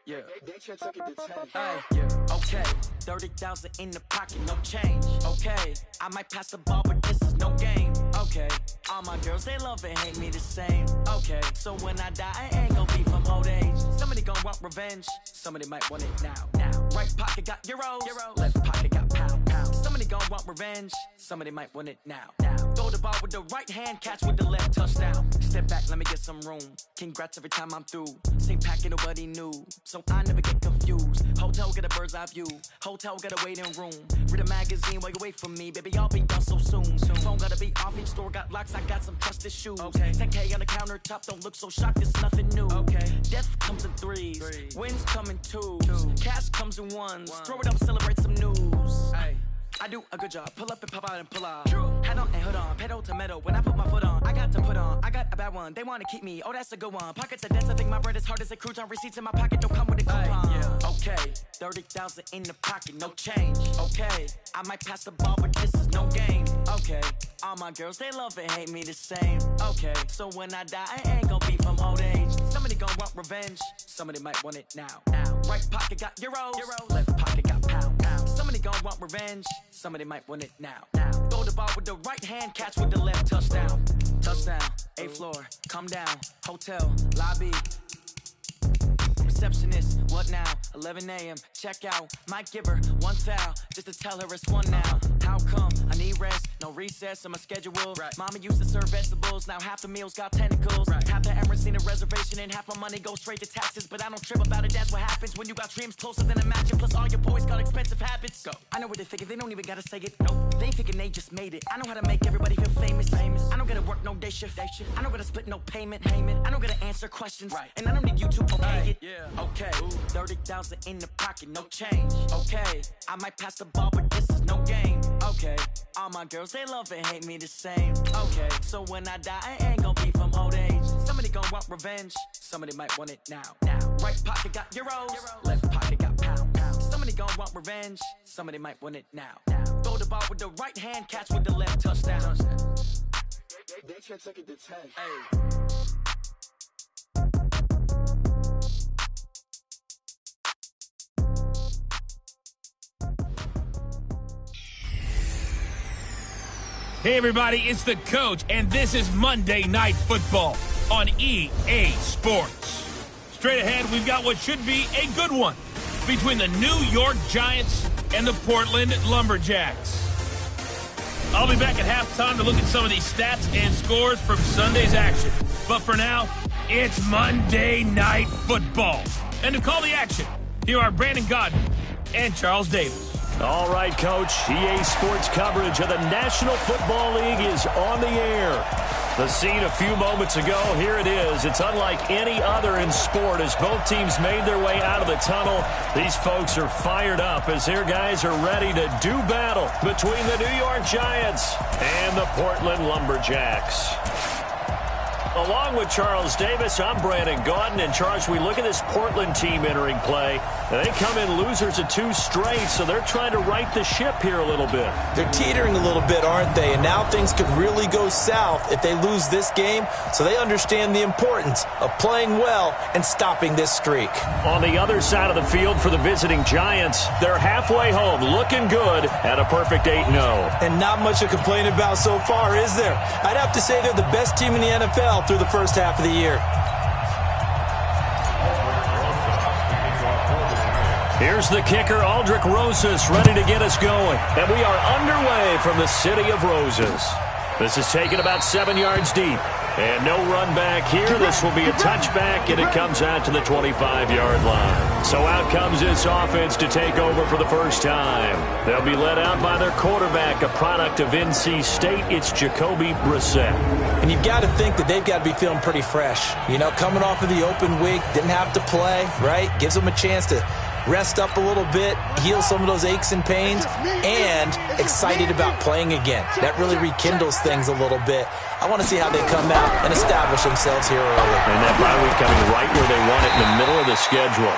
Yeah. Okay. 30,000 in the pocket, no change. Okay. I might pass the ball, but this is no game. Okay. All my girls, they love and hate me the same. Okay. So when I die, I ain't gonna be from old age. Somebody gonna want revenge. Somebody might want it now. Right pocket got euros. Left pocket got pound. Somebody gonna want revenge. Somebody might want it now. Throw the ball with the right hand, catch with the left, touchdown. Step back, let me get some room. Congrats every time I'm through. Same packet, nobody knew. So I never get confused. Hotel get a bird's eye view. Hotel get a waiting room. Read a magazine while you wait for me. Baby, I'll be done so soon. Phone gotta be off, each store got locks. I got some trusted shoes. Okay. 10K on the countertop, don't look so shocked, it's nothing new. Okay. Death comes in threes. Wins come in twos. Cash comes in ones. Throw it up, celebrate some news. I do a good job. Pull up and pop out and pull out. Hat on and hood on. Pedal to metal. When I put my foot on, I got to put on. I got a bad one. They want to keep me. Oh, that's a good one. Pockets are dense. I think my bread is hard as a crouton. Receipts in my pocket don't come with a coupon. Okay. 30,000 in the pocket. No change. Okay. I might pass the ball, but this is no game. Okay. All my girls, they love and hate me the same. Okay. So when I die, I ain't gonna be from old age. Somebody gonna want revenge. Somebody might want it now. Right pocket got euros. Left pocket got pound. Somebody gonna want revenge. Somebody might want it now. Throw the ball with the right hand, catch with the left, touchdown. Touchdown, 8th floor, come down, hotel, lobby. Receptionist, what now? 11 a.m., check out. Might give her one foul, just to tell her it's one now. How come? I need rest, no recess in my schedule. Mama used to serve vegetables, now half the meals got tentacles. Half the Emirates need a reservation and half my money goes straight to taxes. But I don't trip about it, that's what happens when you got dreams closer than a mansion. Plus all your boys got expensive habits. Go. I know what they thinking, they don't even gotta say it. Nope, they ain't thinking they just made it. I know how to make everybody feel famous. I don't gotta work no day shift. I don't gotta split no payment. I don't gotta answer questions. And I don't need you to okay it. Okay, 30,000 in the pocket, no change. Okay, I might pass the ball, but this is no game. Okay, all my girls, they love and hate me the same. Okay, so when I die, I ain't gonna be from old age. Somebody gonna want revenge. Somebody might want it now. Right pocket got euros. Left pocket got pound. Somebody gonna want revenge. Somebody might want it now. Throw the ball with the right hand, catch with the left, touchdown. They took it to 10. Hey everybody, it's the coach, and this is Monday Night Football on EA Sports. Straight ahead, we've got what should be a good one between the New York Giants and the Portland Lumberjacks. I'll be back at halftime to look at some of these stats and scores from Sunday's action. But for now, it's Monday Night Football. And to call the action, here are Brandon Godden and Charles Davis. All right, Coach. EA Sports coverage of the National Football League is on the air. The scene a few moments ago, here it is. It's unlike any other in sport as both teams made their way out of the tunnel. These folks are fired up as their guys are ready to do battle between the New York Giants and the Portland Lumberjacks. Along with Charles Davis, I'm Brandon Gaudin. And Charles, we look at this Portland team entering play. They come in losers of 2 straight, so they're trying to right the ship here a little bit. They're teetering a little bit, aren't they? And now things could really go south if they lose this game, so they understand the importance of playing well and stopping this streak. On the other side of the field for the visiting Giants, they're halfway home, looking good at a perfect 8-0. And not much to complain about so far, is there? I'd have to say they're the best team in the NFL through the first half of the year. Here's the kicker, Aldrich Rosas, ready to get us going. And we are underway from the city of Roses. This is taken about 7 yards deep. And no run back here. This will be a touchback, and it comes out to the 25-yard line. So out comes this offense to take over for the first time. They'll be led out by their quarterback, a product of NC State. It's Jacoby Brissett. And you've got to think that they've got to be feeling pretty fresh. You know, coming off of the open week, didn't have to play, right? Gives them a chance to rest up a little bit, heal some of those aches and pains, and excited about playing again. That really rekindles things a little bit. I want to see how they come out and establish themselves here early. And that bye week coming right where they want it, in the middle of the schedule.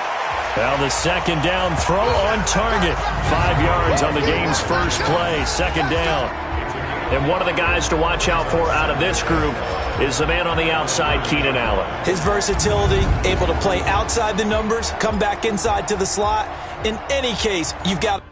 Now the second down throw on target. 5 yards on the game's first play. Second down. And one of the guys to watch out for out of this group is the man on the outside, Keenan Allen. His versatility, able to play outside the numbers, come back inside to the slot. In any case, you've got...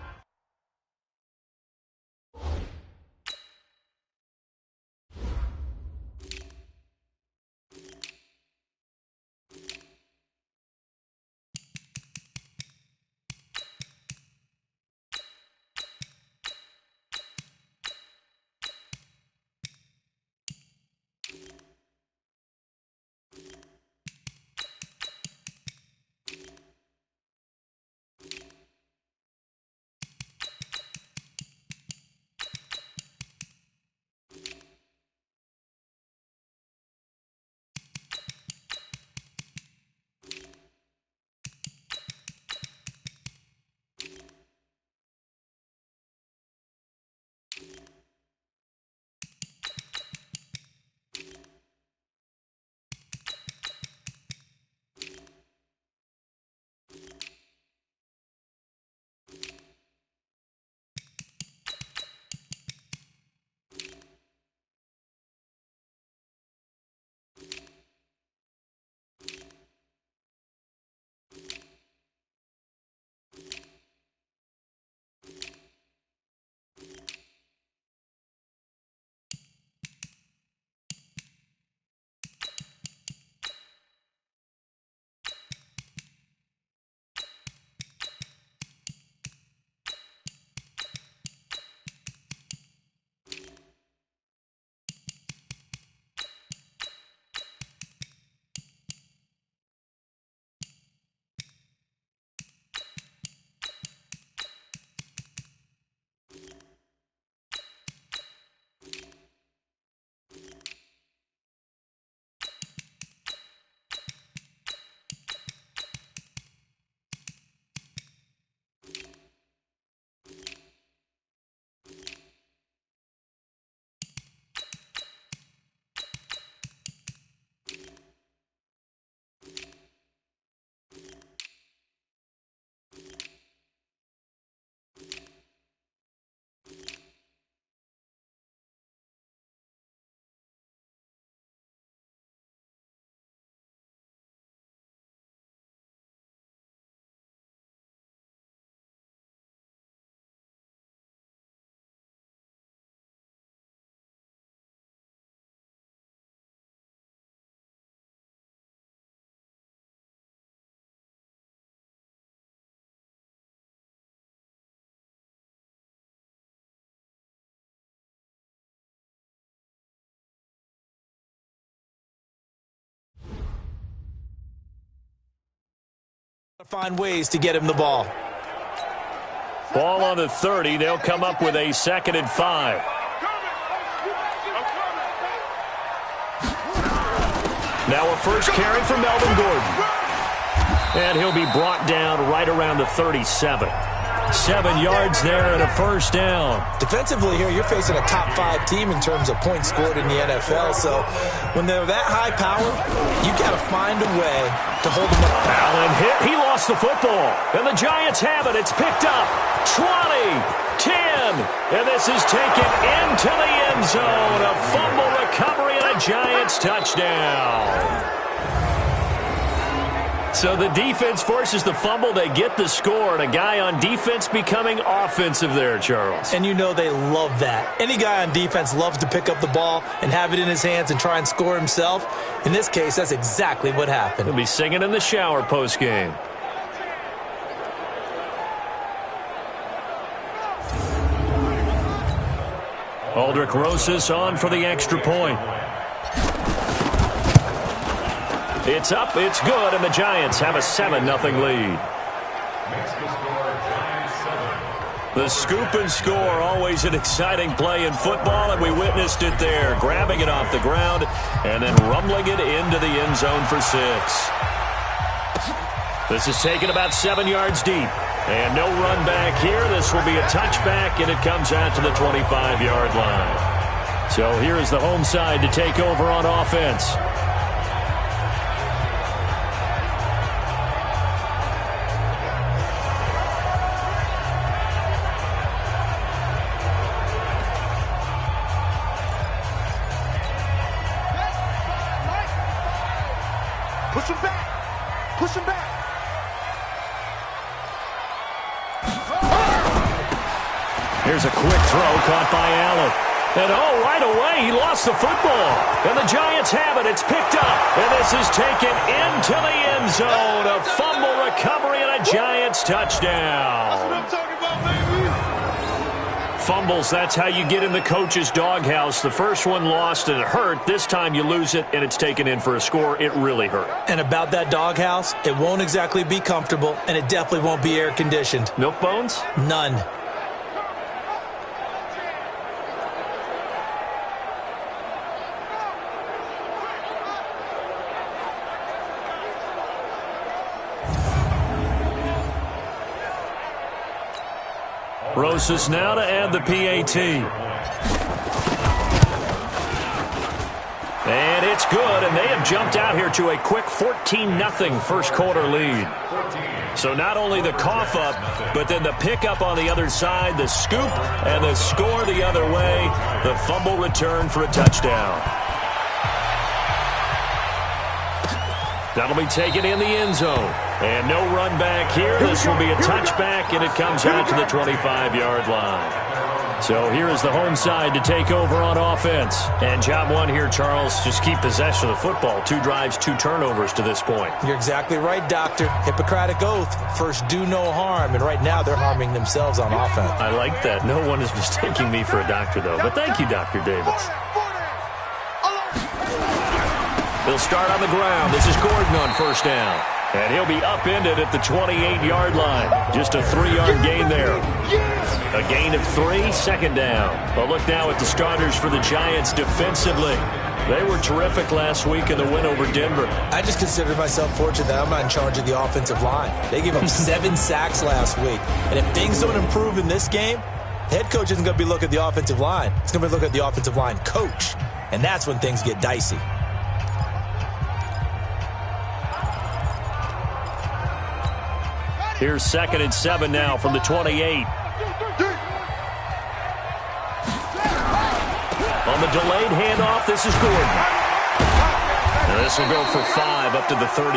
Find ways to get him the ball. Ball on the 30. They'll come up with a 2nd and 5. Now a first carry for Melvin Gordon. And he'll be brought down right around the 37. 7 yards there and a first down. Defensively here, you're facing a top 5 team in terms of points scored in the NFL. So when they're that high powered, you got to find a way to hold them up. Allen hit. He lost the football. And the Giants have it. It's picked up. 20, 10. And this is taken into the end zone. A fumble recovery and a Giants touchdown. So the defense forces the fumble. They get the score. And a guy on defense becoming offensive there, Charles. And you know they love that. Any guy on defense loves to pick up the ball and have it in his hands and try and score himself. In this case, that's exactly what happened. He'll be singing in the shower post-game. Aldrich Rosas on for the extra point. It's up, it's good, and the Giants have a 7-0 lead. The scoop and score, always an exciting play in football, and we witnessed it there. Grabbing it off the ground and then rumbling it into the end zone for 6. This is taken about 7 yards deep. And no run back here. This will be a touchback, and it comes out to the 25-yard line. So here is the home side to take over on offense. Push him back. Push him back. Here's a quick throw caught by Allen. And right away, he lost the football. And the Giants have it. It's picked up. And this is taken into the end zone. A fumble recovery and a Giants touchdown. That's what I'm talking about, baby. Fumbles, that's how you get in the coach's doghouse. The first one lost and it hurt. This time you lose it and it's taken in for a score. It really hurt. And about that doghouse, it won't exactly be comfortable, and it definitely won't be air-conditioned. Milk bones? None. Rosas now to add the PAT. And it's good, and they have jumped out here to a quick 14-0 first quarter lead. So not only the cough up, but then the pickup on the other side, the scoop, and the score the other way. The fumble return for a touchdown. That'll be taken in the end zone. And no run back here. This will be a touchback, and it comes out to the 25-yard line. So here is the home side to take over on offense. And job one here, Charles, just keep possession of the football. 2 drives, 2 turnovers to this point. You're exactly right, Doctor. Hippocratic oath. First, do no harm. And right now, they're harming themselves on offense. I like that. No one is mistaking me for a doctor, though. But thank you, Dr. Davis. He'll start on the ground. This is Gordon on first down. And he'll be upended at the 28-yard line. Just a 3-yard gain there. A gain of 3, second down. A look now at the starters for the Giants defensively. They were terrific last week in the win over Denver. I just consider myself fortunate that I'm not in charge of the offensive line. They gave up 7 sacks last week. And if things don't improve in this game, the head coach isn't going to be looking at the offensive line. He's going to be looking at the offensive line coach. And that's when things get dicey. Here's 2nd and 7 now from the 28. On the delayed handoff, this is Gordon. And this will go for 5 up to the 33.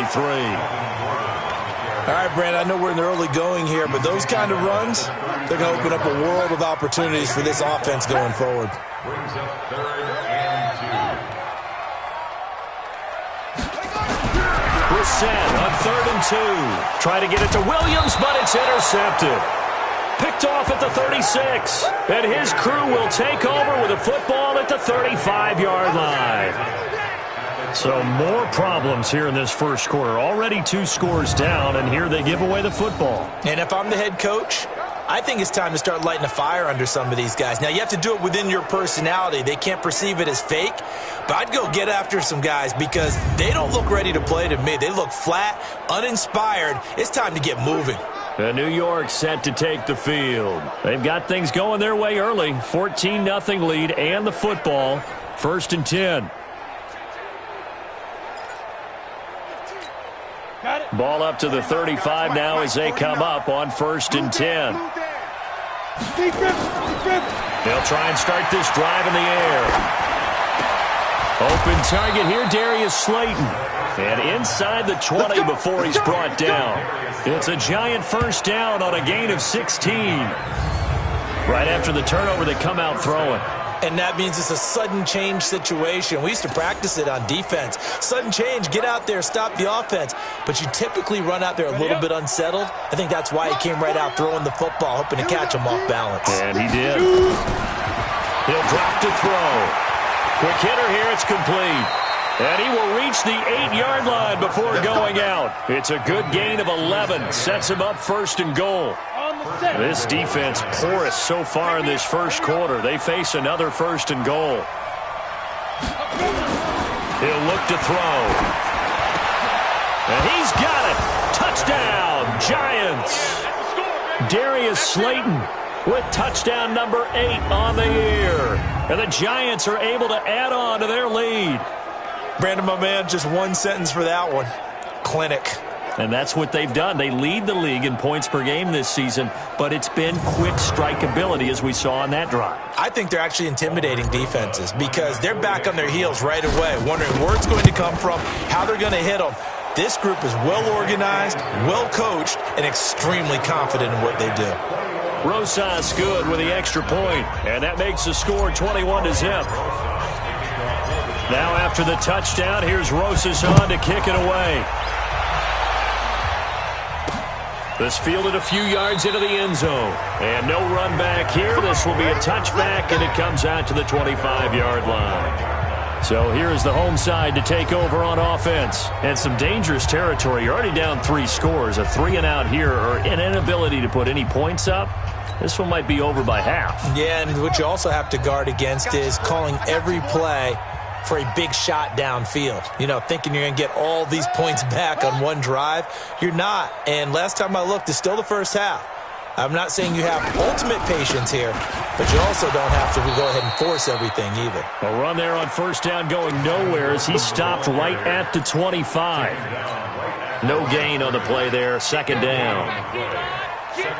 All right, Brand, I know we're in the early going here, but those kind of runs, they're going to open up a world of opportunities for this offense going forward. Brissett on 3rd and 2. Try to get it to Williams, but it's intercepted. Picked off at the 36. And his crew will take over with a football at the 35-yard line. So more problems here in this first quarter. Already 2 scores down, and here they give away the football. And if I'm the head coach, I think it's time to start lighting a fire under some of these guys. Now, you have to do it within your personality. They can't perceive it as fake. But I'd go get after some guys because they don't look ready to play to me. They look flat, uninspired. It's time to get moving. And New York set to take the field. They've got things going their way early. 14-0 lead and the football. 1st and 10. Ball up to the 35 now as they come up on 1st and 10. They'll try and start this drive in the air. Open target here, Darius Slayton. And inside the 20 before he's brought down. It's a Giant first down on a gain of 16. Right after the turnover, they come out throwing. And that means it's a sudden change situation. We used to practice it on defense. Sudden change, get out there, stop the offense. But you typically run out there a little bit unsettled. I think that's why he came right out throwing the football, hoping to catch him off balance. And he did. He'll drop to throw. Quick hitter here, it's complete. And he will reach the 8-yard line before going out. It's a good gain of 11. Sets him up 1st and goal. This defense porous so far in this first quarter. They face another 1st and goal. He'll look to throw. And he's got it. Touchdown, Giants. Darius Slayton with touchdown number 8 on the year. And the Giants are able to add on to their lead. Brandon, my man, just one sentence for that one. Clinic. And that's what they've done. They lead the league in points per game this season, but it's been quick strikeability as we saw on that drive. I think they're actually intimidating defenses because they're back on their heels right away, wondering where it's going to come from, how they're going to hit them. This group is well organized, well coached, and extremely confident in what they do. Rosas good with the extra point, and that makes the score 21-0. Now after the touchdown, here's Rosas on to kick it away. This fielded a few yards into the end zone. And no run back here. This will be a touchback, and it comes out to the 25-yard line. So here's the home side to take over on offense. And some dangerous territory. You're already down 3 scores. A 3-and-out here, or an inability to put any points up. This one might be over by half. Yeah, and what you also have to guard against is calling every play for a big shot downfield. You know, thinking you're going to get all these points back on one drive. You're not. And last time I looked, it's still the first half. I'm not saying you have ultimate patience here, but you also don't have to go ahead and force everything either. A run there on first down going nowhere as he stopped right at the 25. No gain on the play there, second down.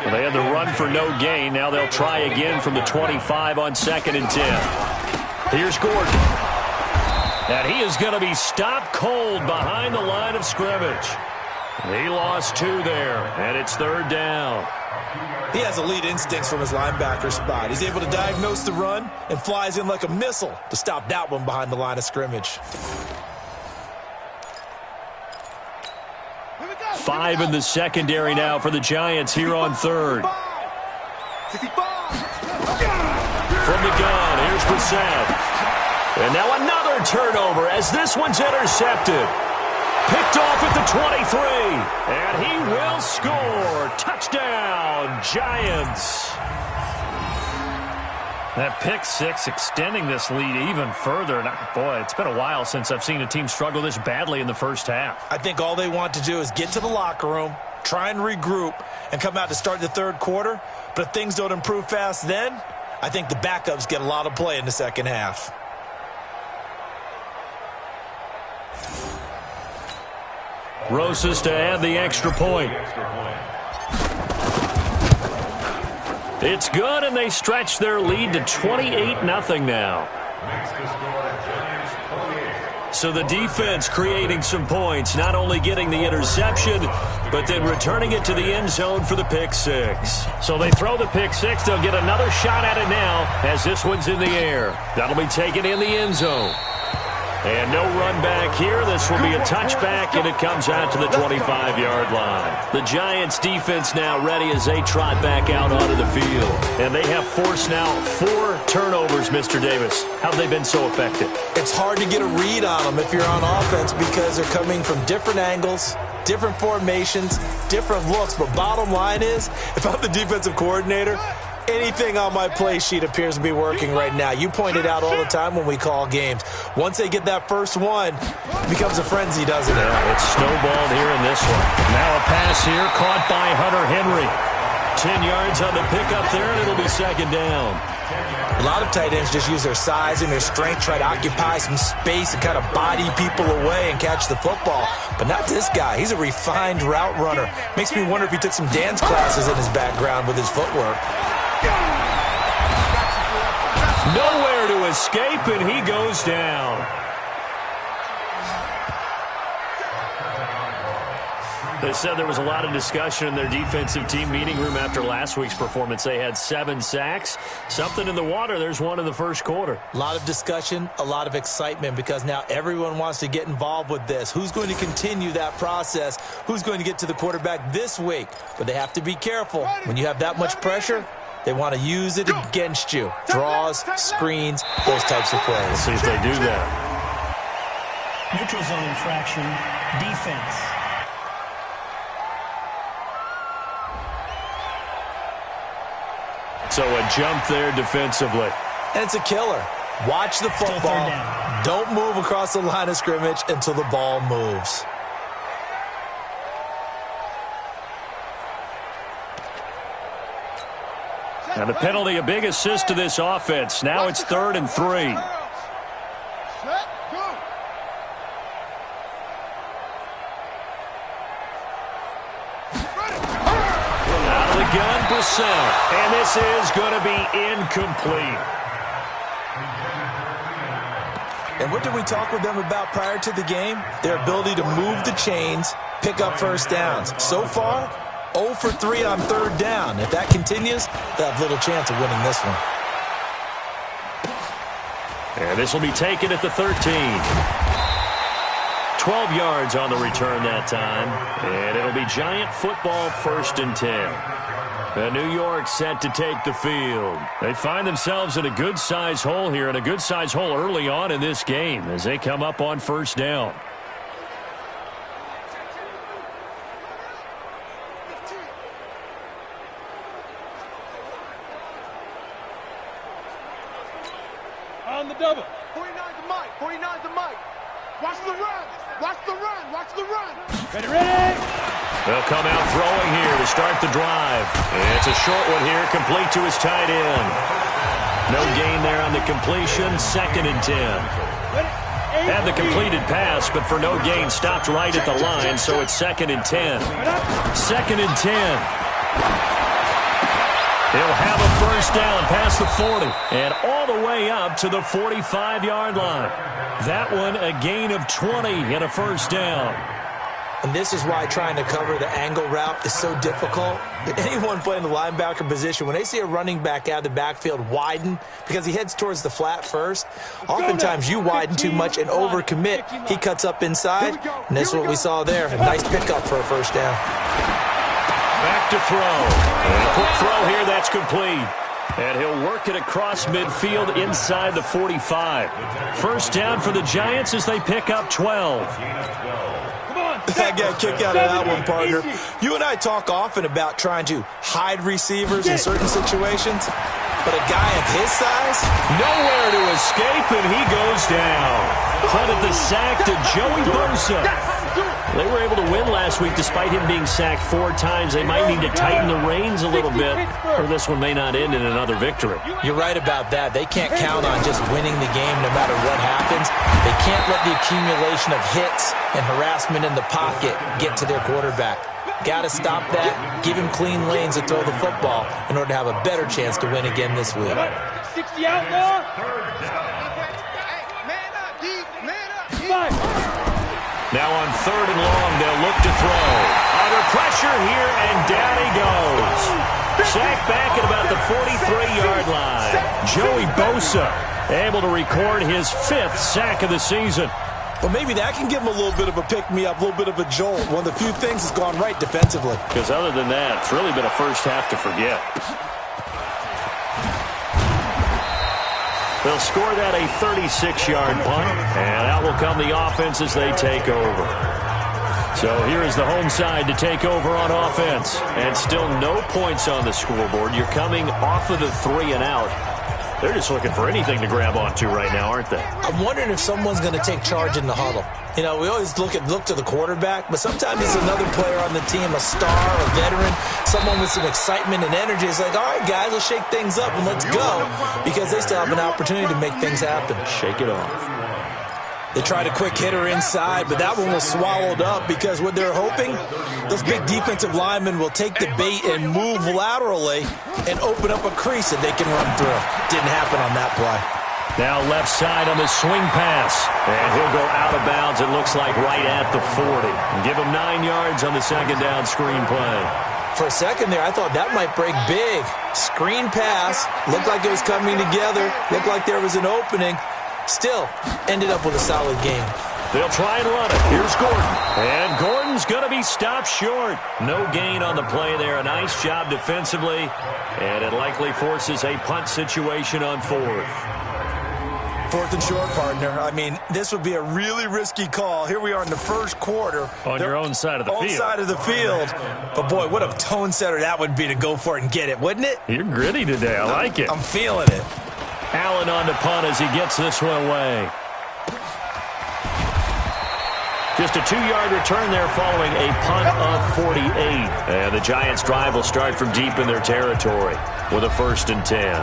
Well, they had the run for no gain. Now they'll try again from the 25 on 2nd and 10. Here's Gordon. And he is going to be stopped cold behind the line of scrimmage. He lost 2 there, and it's 3rd down. He has elite instincts from his linebacker spot. He's able to diagnose the run and flies in like a missile to stop that one behind the line of scrimmage. 5 in the secondary now for the Giants here on 3rd. From the gun, here's Brissett. And now another turnover as this one's intercepted. Picked off at the 23. And he will score. Touchdown, Giants. That pick 6 extending this lead even further. And boy, it's been a while since I've seen a team struggle this badly in the first half. I think all they want to do is get to the locker room, try and regroup, and come out to start the 3rd quarter. But if things don't improve fast then, I think the backups get a lot of play in the second half. Rosas to add the extra point. It's good, and they stretch their lead to 28-0 now. So the defense creating some points, not only getting the interception, but then returning it to the end zone for the pick 6. So they throw the pick 6. They'll get another shot at it now as this one's in the air. That'll be taken in the end zone. And no run back here. This will be a touchback, and it comes out to the 25-yard line. The Giants defense now ready as they trot back out onto the field. And they have forced now 4 turnovers, Mr. Davis. How have they been so effective? It's hard to get a read on them if you're on offense because they're coming from different angles, different formations, different looks. But bottom line is, if I'm the defensive coordinator, anything on my play sheet appears to be working right now. You point it out all the time when we call games. Once they get that first one, it becomes a frenzy, doesn't it? Yeah, it's snowballed here in this one. Now a pass here caught by Hunter Henry. 10 yards on the pickup there, and it'll be 2nd down. A lot of tight ends just use their size and their strength, try to occupy some space and kind of body people away and catch the football. But not this guy. He's a refined route runner. Makes me wonder if he took some dance classes in his background with his footwork. Nowhere to escape, and he goes down. They said there was a lot of discussion in their defensive team meeting room after last week's performance. They had 7 sacks. Something in the water. There's one in the first quarter. A lot of discussion, a lot of excitement because now everyone wants to get involved with this. Who's going to continue that process? Who's going to get to the quarterback this week? But they have to be careful. When you have that much pressure, they want to use it against you. Draws, screens, those types of plays. We'll see if they do that. Neutral zone infraction, defense. So a jump there defensively. And it's a killer. Watch the football. Don't move across the line of scrimmage until the ball moves. And the penalty, a big assist to this offense. Now it's 3rd and 3. Out of the gun, Brissett. And this is going to be incomplete. And what did we talk with them about prior to the game? Their ability to move the chains, pick up first downs. So far, 0 for 3 on 3rd down. If that continues, they'll have little chance of winning this one. And this will be taken at the 13. 12 yards on the return that time. And it'll be Giant football, 1st and 10. New York set to take the field. They find themselves in a good-size hole here, and a good-size hole early on in this game as they come up on 1st down. On the double. 49's the mic. 49's the mic. Watch the run. Watch the run. Watch the run. Ready, ready. They'll come out throwing here to start the drive. It's a short one here, complete to his tight end. No gain there on the completion, 2nd and 10. Had the completed pass, but for no gain, stopped right at the line, so it's 2nd and 10. 2nd and 10. He'll have a first down past the 40 and all the way up to the 45-yard line. That one a gain of 20 and a first down. And this is why trying to cover the angle route is so difficult. Anyone playing the linebacker position, when they see a running back out of the backfield widen because he heads towards the flat first, oftentimes you widen too much and overcommit. He cuts up inside, and that's what we saw there. A nice pickup for a first down. Back to throw. And a quick throw here, that's complete. And he'll work it across midfield inside the 45. First down for the Giants as they pick up 12. I got a kick out of that one, partner. You and I talk often about trying to hide receivers in certain situations, but a guy of his size, nowhere to escape, and he goes down. Credit the sack to Joey Bosa. They were able to win last week despite him being sacked 4 times. They might need to tighten the reins a little bit, or this one may not end in another victory. You're right about that. They can't count on just winning the game no matter what happens. They can't let the accumulation of hits and harassment in the pocket get to their quarterback. Got to stop that, give him clean lanes to throw the football in order to have a better chance to win again this week. 60 outlaw. Man up, D. Man up. Now on 3rd and long, they'll look to throw. Under pressure here, and down he goes. Sacked back at about the 43-yard line. Joey Bosa able to record his 5th sack of the season. Well, maybe that can give him a little bit of a pick-me-up, a little bit of a jolt. One of the few things that's gone right defensively. Because other than that, it's really been a first half to forget. They'll score that a 36-yard punt, and out will come the offense as they take over. So here is the home side to take over on offense. And still no points on the scoreboard. You're coming off of the 3 and out. They're just looking for anything to grab onto right now, aren't they? I'm wondering if someone's going to take charge in the huddle. You know, we always look to the quarterback, but sometimes it's another player on the team, a star, a veteran, someone with some excitement and energy. It's like, all right, guys, let's shake things up and let's go, because they still have an opportunity to make things happen. Shake it off. They tried a quick hitter inside, but that one was swallowed up because what they're hoping, those big defensive linemen will take the bait and move laterally and open up a crease that they can run through. Didn't happen on that play. Now left side on the swing pass. And he'll go out of bounds, it looks like, right at the 40. And give him 9 yards on the 2nd down screen play. For a second there, I thought that might break big. Screen pass. Looked like it was coming together. Looked like there was an opening. Still, ended up with a solid game. They'll try and run it. Here's Gordon. And Gordon's going to be stopped short. No gain on the play there. A nice job defensively. And it likely forces a punt situation on 4th. 4th and short, partner. I mean, this would be a really risky call. Here we are in the first quarter. On your own side of the field. Own side of the field. But, boy, what a tone setter that would be to go for it and get it, wouldn't it? You're gritty today. I like it. I'm feeling it. Allen on the punt as he gets this one away. Just a 2-yard return there following a punt of 48. And the Giants' drive will start from deep in their territory with a 1st and 10.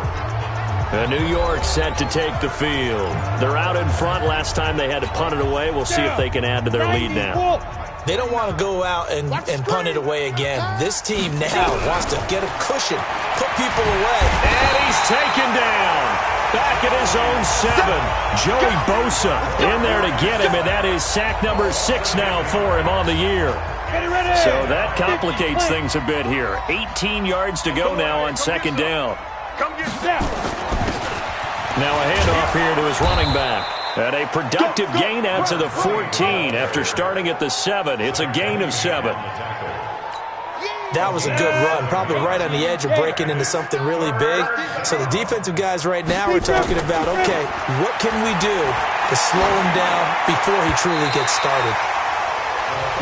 And New York set to take the field. They're out in front. Last time they had to punt it away. We'll see if they can add to their lead now. They don't want to go out and punt it away again. This team now wants to get a cushion, put people away. And he's taken down. Back at his own 7. Joey Bosa in there to get him, and that is sack number 6 now for him on the year. So that complicates things a bit here. 18 yards to go now on 2nd down. Now a handoff here to his running back. And a productive gain out to the 14 after starting at the 7. It's a gain of 7. That was a good run, probably right on the edge of breaking into something really big. So the defensive guys right now are talking about, okay, what can we do to slow him down before he truly gets started?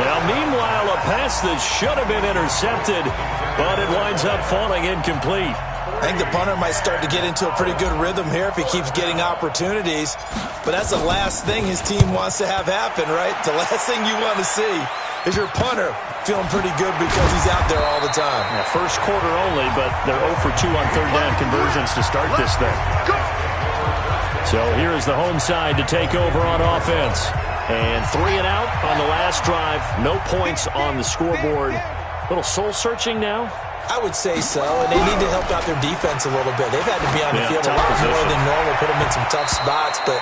Well, meanwhile, a pass that should have been intercepted, but it winds up falling incomplete. I think the punter might start to get into a pretty good rhythm here if he keeps getting opportunities. But that's the last thing his team wants to have happen, right? The last thing you want to see is your punter feeling pretty good because he's out there all the time. Yeah, first quarter only, but they're 0 for 2 on 3rd down conversions to start this thing. So here is the home side to take over on offense. And 3 and out on the last drive. No points on the scoreboard. A little soul-searching now. I would say so, and they need to help out their defense a little bit. They've had to be on the field a lot more than normal, put them in some tough spots, but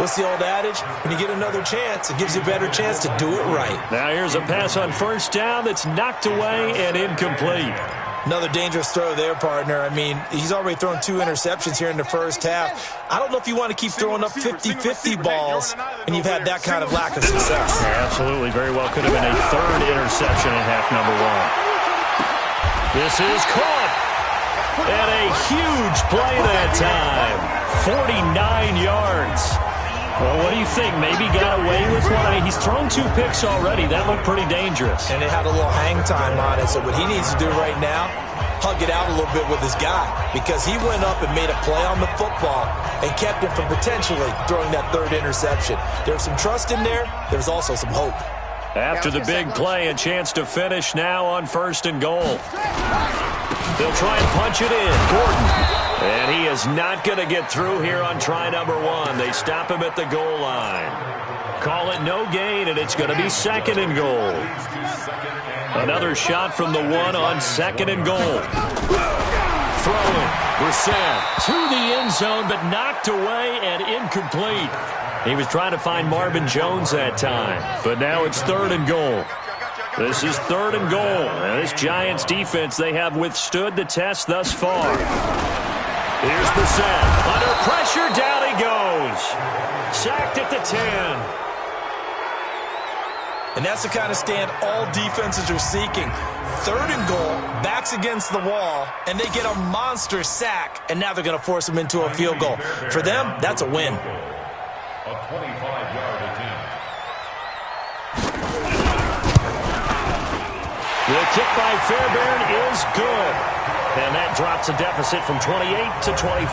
what's the old adage? When you get another chance, it gives you a better chance to do it right. Now here's a pass on 1st down that's knocked away and incomplete. Another dangerous throw there, partner. I mean, he's already thrown 2 interceptions here in the first half. I don't know if you want to keep throwing up 50-50 balls, and you've had that kind of lack of success. Yeah, absolutely. Very well could have been a 3rd interception in half number 1. This is caught. And a huge play that time. 49 yards. Well, what do you think? Maybe got away with one? I mean, he's thrown 2 picks already. That looked pretty dangerous. And it had a little hang time on it. So what he needs to do right now, hug it out a little bit with his guy. Because he went up and made a play on the football and kept him from potentially throwing that 3rd interception. There's some trust in there. There's also some hope. After the big play, a chance to finish now on 1st and goal. They'll try and punch it in. Gordon. And he is not going to get through here on try number 1. They stop him at the goal line. Call it no gain, and it's going to be 2nd and goal. Another shot from the 1 on 2nd and goal. Throwing. Brissett to the end zone, but knocked away and incomplete. He was trying to find Marvin Jones that time, but now it's 3rd and goal. This is 3rd and goal. And this Giants defense, they have withstood the test thus far. Here's Brissett. Under pressure, down he goes. Sacked at the 10. And that's the kind of stand all defenses are seeking. 3rd and goal, backs against the wall, and they get a monster sack, and now they're going to force them into a field goal. For them, that's a win. A 25-yard attempt. The kick by Fairbairn is good. And that drops a deficit from 28 to 25.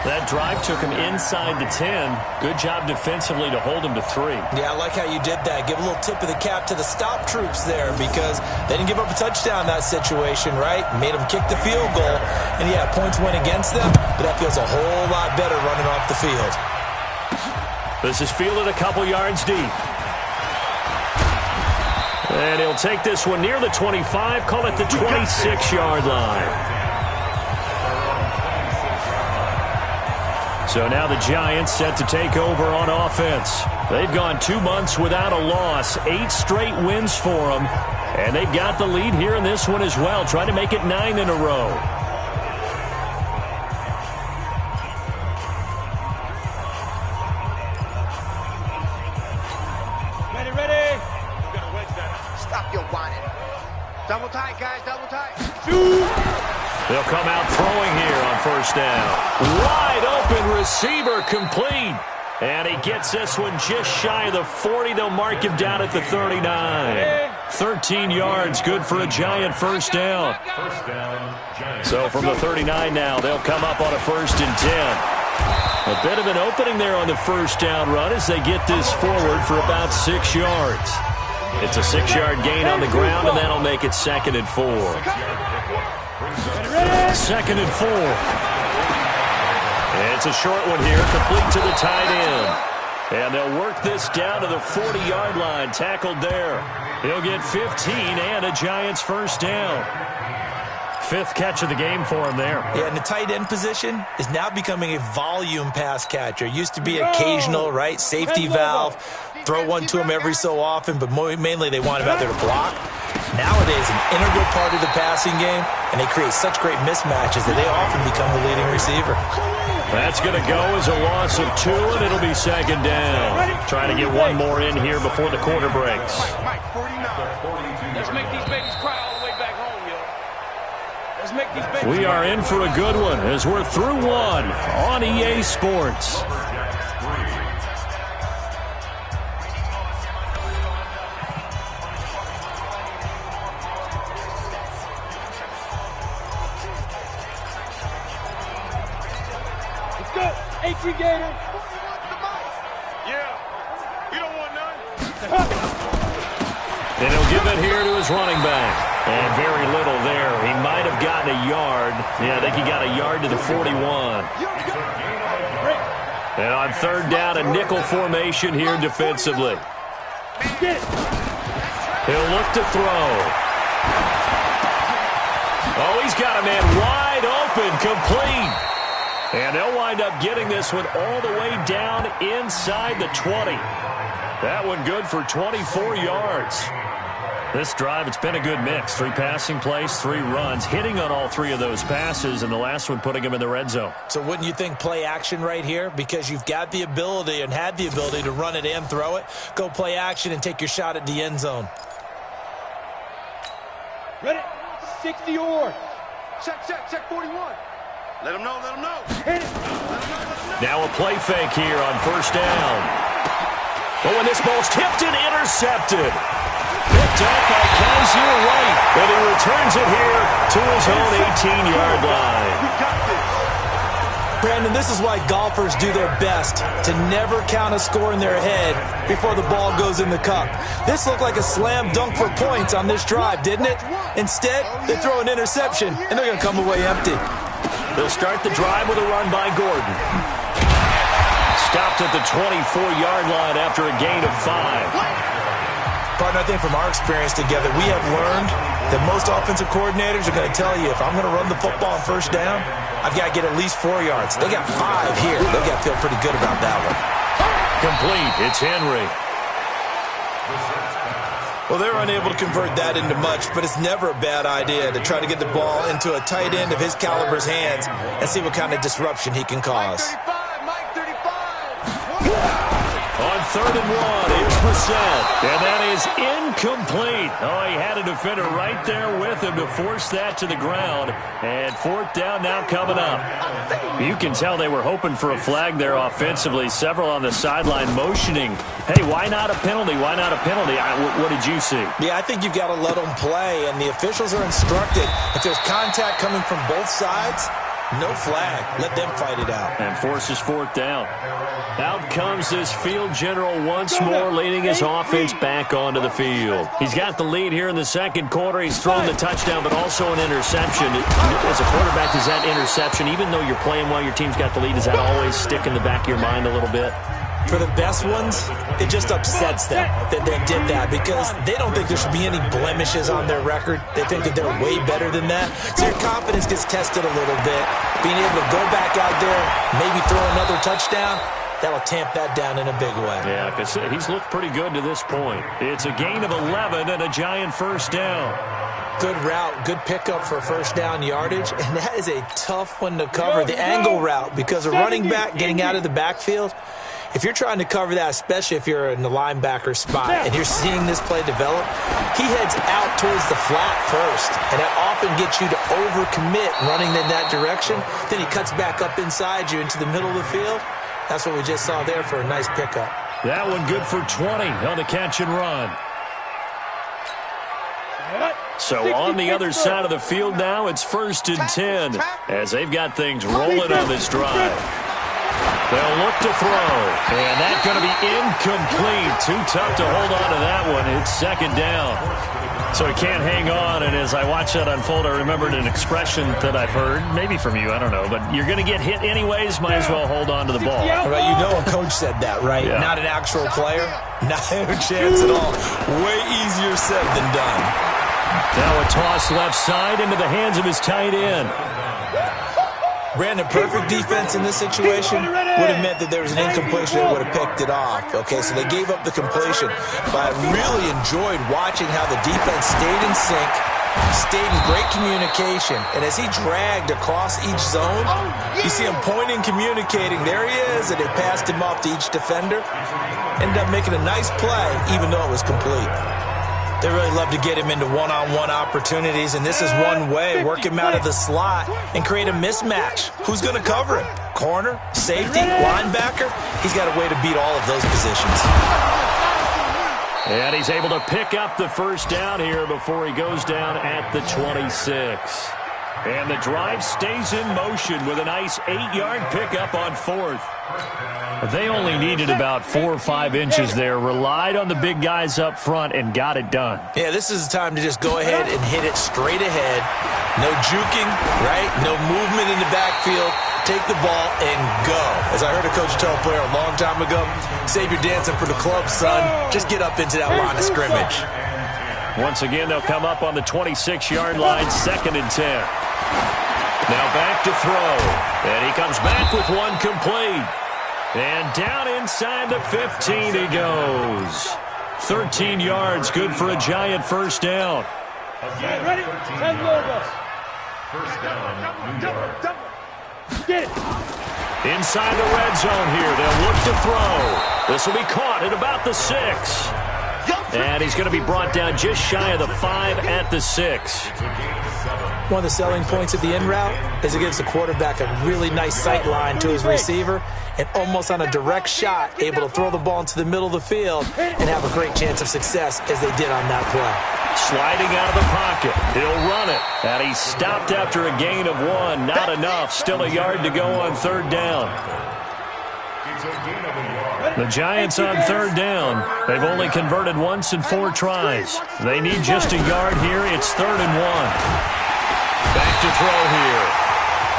That drive took him inside the 10. Good job defensively to hold him to 3. Yeah, I like how you did that. Give a little tip of the cap to the stop troops there because they didn't give up a touchdown in that situation, right? Made them kick the field goal. And, yeah, points went against them, but that feels a whole lot better running off the field. This is fielded a couple yards deep. And he'll take this one near the 25, call it the 26-yard line. So now the Giants set to take over on offense. They've gone 2 months without a loss, 8 straight wins for them. And they've got the lead here in this one as well, trying to make it 9 in a row. Double tight, guys, double tight. They'll come out throwing here on 1st down. Wide open receiver complete. And he gets this one just shy of the 40. They'll mark him down at the 39. 13 yards, good for a Giant 1st down. So from the 39 now, they'll come up on a 1st and 10. A bit of an opening there on the first down run as they get this forward for about 6 yards. It's a 6-yard gain on the ground, and that'll make it 2nd and 4. 2nd and 4. It's a short one here, complete to the tight end. And they'll work this down to the 40-yard line, tackled there. He'll get 15 and a Giants first down. 5th catch of the game for him there. Yeah, and the tight end position is now becoming a volume pass catcher. Used to be occasional, right? Safety valve. Throw one to him every so often, but mainly they want him out there to block. Nowadays, an integral part of the passing game, and they create such great mismatches that they often become the leading receiver. That's going to go as a loss of 2, and it'll be 2nd down. Trying to get one more in here before the quarter breaks. Mike, 49. Let's make these babies cry all the way back home, yo. Let's make these babies We are in for a good one as we're through one on EA Sports. Gator. Yeah. You don't want none. And he'll give it here to his running back. And very little there. He might have gotten a yard. Yeah, I think he got a yard to the 41. And on 3rd down, a nickel formation here defensively. He'll look to throw. Oh, he's got a man wide open, complete. And they'll wind up getting this one all the way down inside the 20. That one good for 24 yards. This drive, it's been a good mix. 3 passing plays, 3 runs, hitting on all 3 of those passes, and the last one putting him in the red zone. So wouldn't you think play action right here? Because you've got the ability and had the ability to run it and throw it. Go play action and take your shot at the end zone. Ready? 60 or. Check 41. Let him know, let him know. Hit it. Now a play fake here on 1st down. Oh, and this ball's tipped and intercepted. Picked up by Kaiser White, and he returns it here to his own 18-yard line. We got this. Brandon, this is why golfers do their best to never count a score in their head before the ball goes in the cup. This looked like a slam dunk for points on this drive, didn't it? Instead, they throw an interception, and they're going to come away empty. They'll start the drive with a run by Gordon. Stopped at the 24-yard line after a gain of 5. Partner, I think from our experience together, we have learned that most offensive coordinators are going to tell you, if I'm going to run the football on 1st down, I've got to get at least 4 yards. They got 5 here. They've got to feel pretty good about that one. Complete. It's Henry. Well, they're unable to convert that into much, but it's never a bad idea to try to get the ball into a tight end of his caliber's hands and see what kind of disruption he can cause. Mike 35. On 3rd and 1, here's Brissett, and that is incomplete. Oh, he had a defender right there with him to force that to the ground. And 4th down now coming up. You can tell they were hoping for a flag there offensively. Several on the sideline motioning. Hey, why not a penalty? Why not a penalty? What did you see? Yeah, I think you've got to let them play, and the officials are instructed. If there's contact coming from both sides, no flag. Let them fight it out. And forces 4th down. Out comes this field general once more, leading his offense back onto the field. He's got the lead here in the 2nd quarter. He's thrown the touchdown, but also an interception. As a quarterback, is that interception, even though you're playing while your team's got the lead, does that always stick in the back of your mind a little bit? For the best ones, it just upsets them that they did that because they don't think there should be any blemishes on their record. They think that they're way better than that. So your confidence gets tested a little bit. Being able to go back out there, maybe throw another touchdown, that'll tamp that down in a big way. Yeah, because he's looked pretty good to this point. It's a gain of 11 and a Giant first down. Good route, good pickup for 1st down yardage, and that is a tough one to cover, the angle route, because a running back getting out of the backfield, if you're trying to cover that, especially if you're in the linebacker spot and you're seeing this play develop, he heads out towards the flat first, and that often gets you to overcommit running in that direction. Then he cuts back up inside you into the middle of the field. That's what we just saw there for a nice pickup. That one good for 20 on the catch and run. So on the other side of the field now, it's 1st and 10 as they've got things rolling on this drive. They'll look to throw. And that's going to be incomplete. Too tough to hold on to that one. It's second down. So he can't hang on. And as I watch that unfold, I remembered an expression that I've heard, maybe from you, I don't know. But you're going to get hit anyways. Might as well hold on to the ball. Right, you know a coach said that, right? Yeah. Not an actual player. Not a chance at all. Way easier said than done. Now a toss left side into the hands of his tight end. Brandon, perfect defense in this situation would have meant that there was an incompletion. They would have picked it off. Okay, so they gave up the completion. But I really enjoyed watching how the defense stayed in sync, stayed in great communication. And as he dragged across each zone, you see him pointing, communicating. There he is, and they passed him off to each defender. Ended up making a nice play, even though it was complete. They really love to get him into one-on-one opportunities, and this is one way. Work him out of the slot and create a mismatch. Who's going to cover him? Corner, safety, linebacker? He's got a way to beat all of those positions. And he's able to pick up the first down here before he goes down at the 26. And the drive stays in motion with a nice 8-yard pickup on fourth. They only needed about 4 or 5 inches there, relied on the big guys up front, and got it done. Yeah, this is the time to just go ahead and hit it straight ahead. No juking, right? No movement in the backfield. Take the ball and go. As I heard a coach tell a player a long time ago, save your dancing for the club, son. Just get up into that line of scrimmage. Once again, they'll come up on the 26-yard line, 2nd and 10. Now back to throw. And he comes back with one complete. And down inside the 15 he goes. 13 yards, good for a Giant first down. Ready? 10 logos. First down, New York. Get it. Inside the red zone here, they'll look to throw. This will be caught at about the 6. And he's going to be brought down just shy of the 5 at the 6. One of the selling points of the in route is it gives the quarterback a really nice sight line to his receiver and almost on a direct shot able to throw the ball into the middle of the field and have a great chance of success as they did on that play. Sliding out of the pocket. He'll run it. And he's stopped after a gain of 1. Not enough. Still a yard to go on 3rd down. The Giants on 3rd down. They've only converted once in 4 tries. They need just a yard here. It's 3rd and 1. Back to throw here.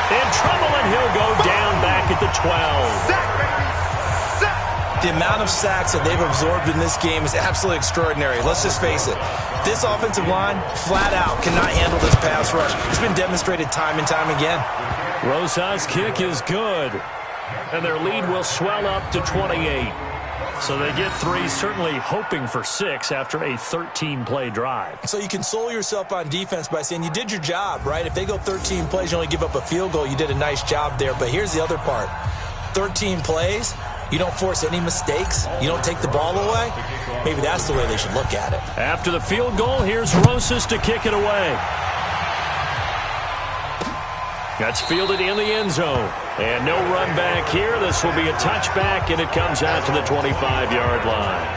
In trouble, and he'll go down back at the 12. The amount of sacks that they've absorbed in this game is absolutely extraordinary. Let's just face it. This offensive line, flat out, cannot handle this pass rush. It's been demonstrated time and time again. Rosas' kick is good. And their lead will swell up to 28. So they get 3, certainly hoping for 6 after a 13-play drive. So you console yourself on defense by saying you did your job, right? If they go 13 plays, you only give up a field goal, you did a nice job there. But here's the other part. 13 plays, you don't force any mistakes, you don't take the ball away. Maybe that's the way they should look at it. After the field goal, here's Rosas to kick it away. That's fielded in the end zone. And no run back here. This will be a touchback, and it comes out to the 25-yard line.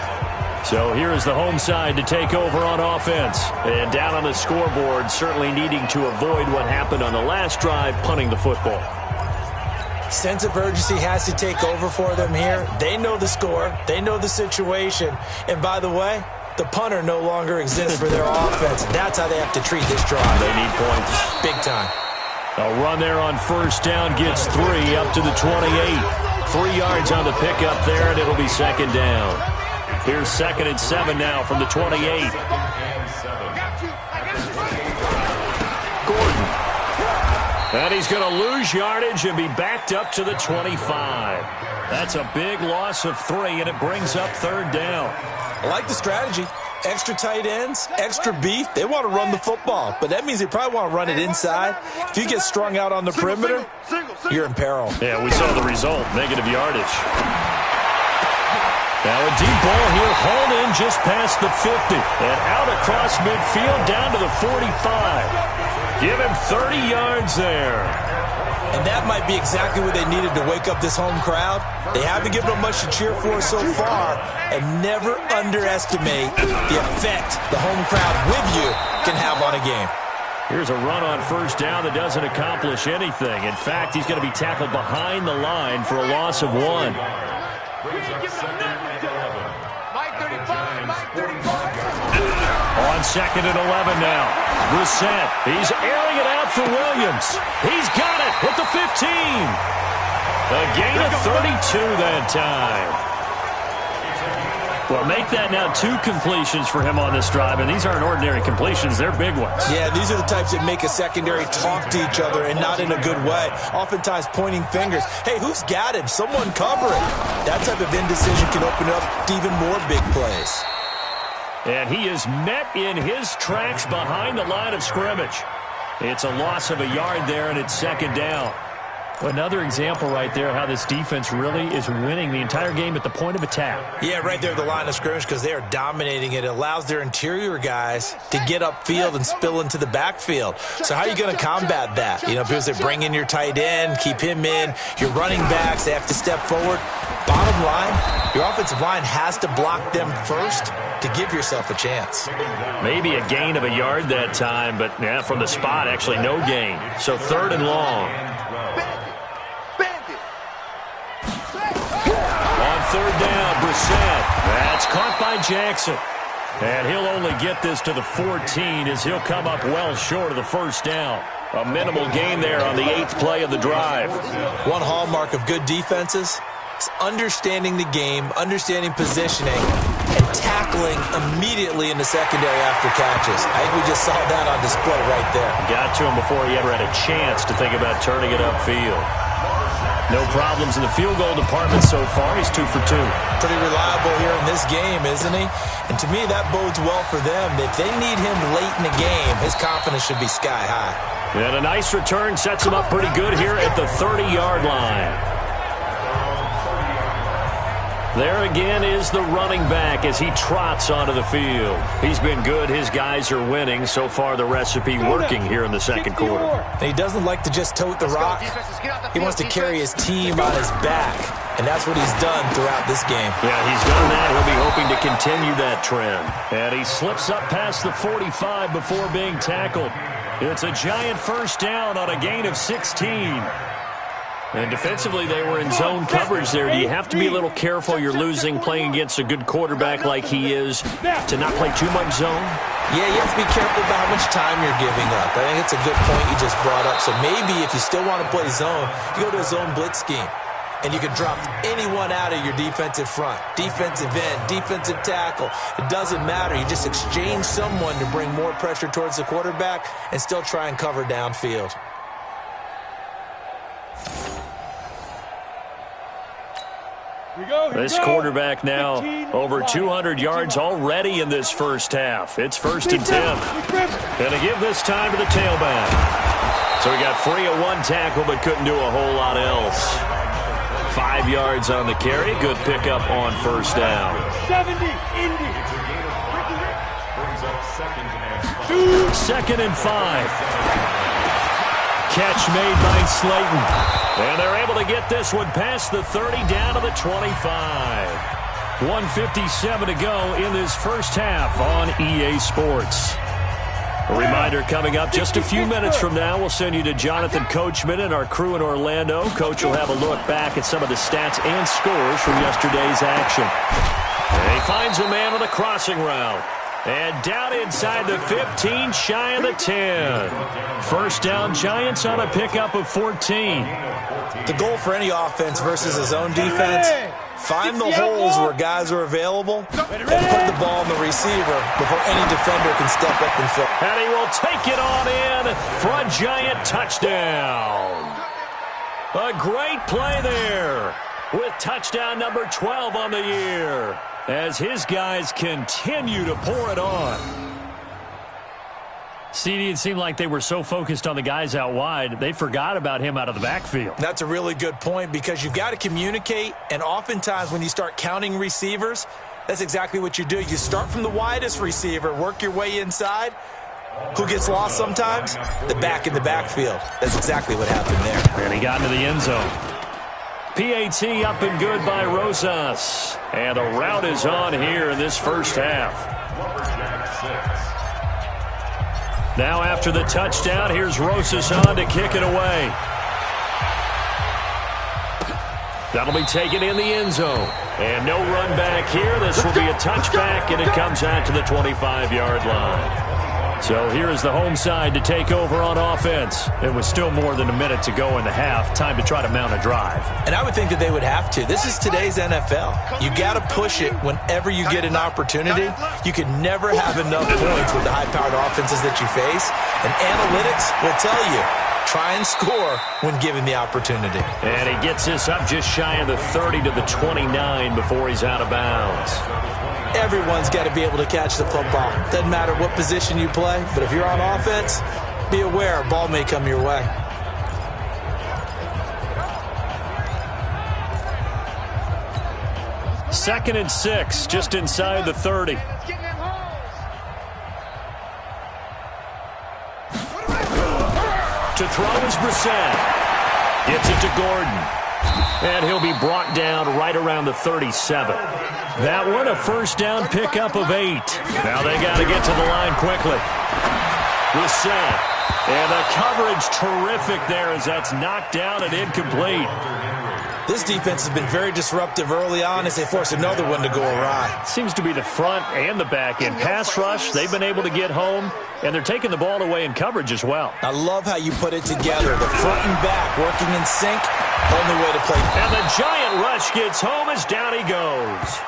So here's the home side to take over on offense. And down on the scoreboard, certainly needing to avoid what happened on the last drive, punting the football. Sense of urgency has to take over for them here. They know the score. They know the situation. And by the way, the punter no longer exists for their offense. That's how they have to treat this drive. They need points. Big time. A run there on first down gets 3 up to the 28. 3 yards on the pickup there, and it'll be 2nd down. Here's 2nd and 7 now from the 28. Gordon. And he's going to lose yardage and be backed up to the 25. That's a big loss of 3, and it brings up 3rd down. I like the strategy. Extra tight ends, extra beef. They want to run the football, but that means they probably want to run it inside. If you get strung out on the perimeter, you're in peril. Yeah, we saw the result, negative yardage. Now a deep ball here, hauled in just past the 50. And out across midfield, down to the 45. Give him 30 yards there. And that might be exactly what they needed to wake up this home crowd. They haven't given them much to cheer for so far, and never underestimate the effect the home crowd with you can have on a game. Here's a run on first down that doesn't accomplish anything. In fact, he's going to be tackled behind the line for a loss of 1. Mike 35, Mike 35. On 2nd and 11 now. Brissett, he's airing it out for Williams. He's got it at the 15. A gain of 32 that time. Well, make that now 2 completions for him on this drive, and these aren't ordinary completions. They're big ones. Yeah, these are the types that make a secondary talk to each other and not in a good way. Oftentimes pointing fingers. Hey, who's got him? Someone cover it. That type of indecision can open up to even more big plays. And he is met in his tracks behind the line of scrimmage. It's a loss of a yard there, and it's 2nd down. Another example right there how this defense really is winning the entire game at the point of attack. Yeah, right there at the line of scrimmage because they are dominating it. It allows their interior guys to get upfield and spill into the backfield. So how are you going to combat that? You know, because they bring in your tight end, keep him in. Your running backs, they have to step forward. Bottom line, your offensive line has to block them first to give yourself a chance. Maybe a gain of a yard that time, but yeah, from the spot, actually no gain. So 3rd and long. On 3rd down, Brissett. That's caught by Jackson. And he'll only get this to the 14 as he'll come up well short of the 1st down. A minimal gain there on the 8th play of the drive. One hallmark of good defenses is understanding the game, understanding positioning, and tackling immediately in the secondary after catches. I think we just saw that on display right there. Got to him before he ever had a chance to think about turning it upfield. No problems in the field goal department so far. He's 2 for 2. Pretty reliable here in this game, isn't he? And to me, that bodes well for them. If they need him late in the game, his confidence should be sky high. And a nice return sets him up pretty good here at the 30-yard line. There again is the running back as he trots onto the field. He's been good. His guys are winning. So far, the recipe working here in the 2nd quarter. And he doesn't like to just tote the rock. He wants to carry his team on his back. And that's what he's done throughout this game. Yeah, he's done that. He'll be hoping to continue that trend. And he slips up past the 45 before being tackled. It's a giant 1st down on a gain of 16. And defensively, they were in zone coverage there. Do you have to be a little careful? You're losing playing against a good quarterback like he is to not play too much zone? Yeah, you have to be careful about how much time you're giving up. I think it's a good point you just brought up. So maybe if you still want to play zone, you go to a zone blitz scheme. And you can drop anyone out of your defensive front. Defensive end, defensive tackle. It doesn't matter. You just exchange someone to bring more pressure towards the quarterback and still try and cover downfield. This quarterback now over 200 yards already in this 1st half. It's 1st and 10. And to give this time to the tailback. So he got free of 1 tackle but couldn't do a whole lot else. 5 yards on the carry. Good pickup on 1st down. 2nd and 5. Catch made by Slayton. And they're able to get this one past the 30 down to the 25. 1:57 to go in this 1st half on EA Sports. A reminder coming up just a few minutes from now, we'll send you to Jonathan Coachman and our crew in Orlando. Coach will have a look back at some of the stats and scores from yesterday's action. And he finds a man on the crossing route. And down inside the 15, shy of the 10. 1st down, Giants on a pickup of 14. The goal for any offense versus a zone defense, find the holes where guys are available and put the ball on the receiver before any defender can step up and fill. And he will take it on in for a Giant touchdown. A great play there with touchdown number 12 on the year as his guys continue to pour it on. CD, it seemed like they were so focused on the guys out wide, they forgot about him out of the backfield. That's a really good point because you've got to communicate, and oftentimes when you start counting receivers, that's exactly what you do. You start from the widest receiver, work your way inside. Who gets lost sometimes? The back in the backfield. That's exactly what happened there. And he got into the end zone. PAT up and good by Rosas. And a rout is on here in this 1st half. Now after the touchdown, here's Saison to kick it away. That'll be taken in the end zone. And no run back here. This will be a touchback, and it comes out to the 25-yard line. So here is the home side to take over on offense. It was still more than a minute to go in the half. Time to try to mount a drive. And I would think that they would have to. This is today's NFL. You got to push it whenever you get an opportunity. You can never have enough points with the high-powered offenses that you face. And analytics will tell you, try and score when given the opportunity. And he gets this up just shy of the 30 to the 29 before he's out of bounds. Everyone's got to be able to catch the football. Doesn't matter what position you play, but if you're on offense, be aware a ball may come your way. Second and 6, just inside the 30. To throw is Brissett. Gets it to Gordon. And he'll be brought down right around the 37. That one a first down pickup of 8. Now they got to get to the line quickly. Brissett. And the coverage terrific there as that's knocked down and incomplete. This defense has been very disruptive early on as they force another one to go awry. Seems to be the front and the back end. Pass rush, they've been able to get home, and they're taking the ball away in coverage as well. I love how you put it together. The front and back working in sync, only way to play. And the giant rush gets home as down he goes.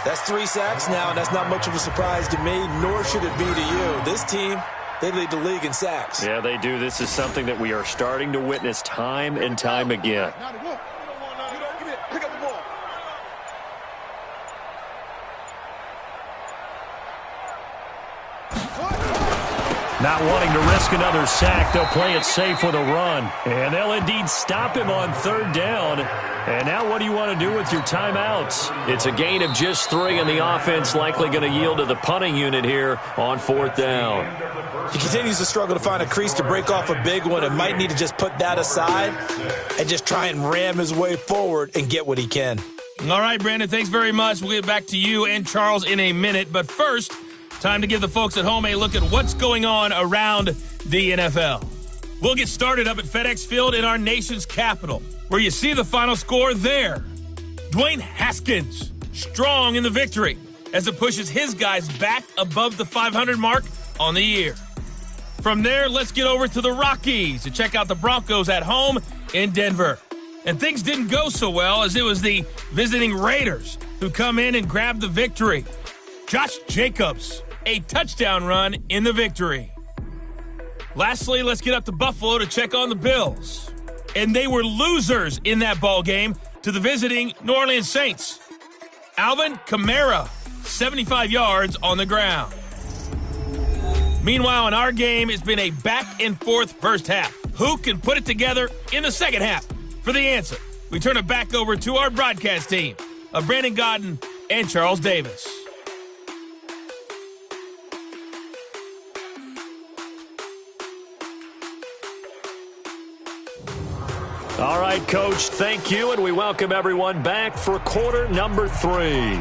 That's 3 sacks now, and that's not much of a surprise to me, nor should it be to you. This team, they lead the league in sacks. Yeah, they do. This is something that we are starting to witness time and time again. Not wanting to risk another sack, they'll play it safe with a run. And they'll indeed stop him on third down. And now what do you want to do with your timeouts? It's a gain of just 3, and the offense likely going to yield to the punting unit here on fourth down. He continues to struggle to find a crease to break off a big one and might need to just put that aside and just try and ram his way forward and get what he can. All right, Brandon, thanks very much. We'll get back to you and Charles in a minute. But first, time to give the folks at home a look at what's going on around the NFL. We'll get started up at FedEx Field in our nation's capital, where you see the final score there. Dwayne Haskins, strong in the victory, as it pushes his guys back above the 500 mark on the year. From there, let's get over to the Rockies to check out the Broncos at home in Denver. And things didn't go so well, as it was the visiting Raiders who come in and grab the victory. Josh Jacobs, a touchdown run in the victory. Lastly, let's get up to Buffalo to check on the Bills. And they were losers in that ball game to the visiting New Orleans Saints. Alvin Kamara, 75 yards on the ground. Meanwhile, in our game, it's been a back-and-forth first half. Who can put it together in the second half? For the answer, we turn it back over to our broadcast team of Brandon Godden and Charles Davis. All right, Coach, thank you, and we welcome everyone back for quarter number 3.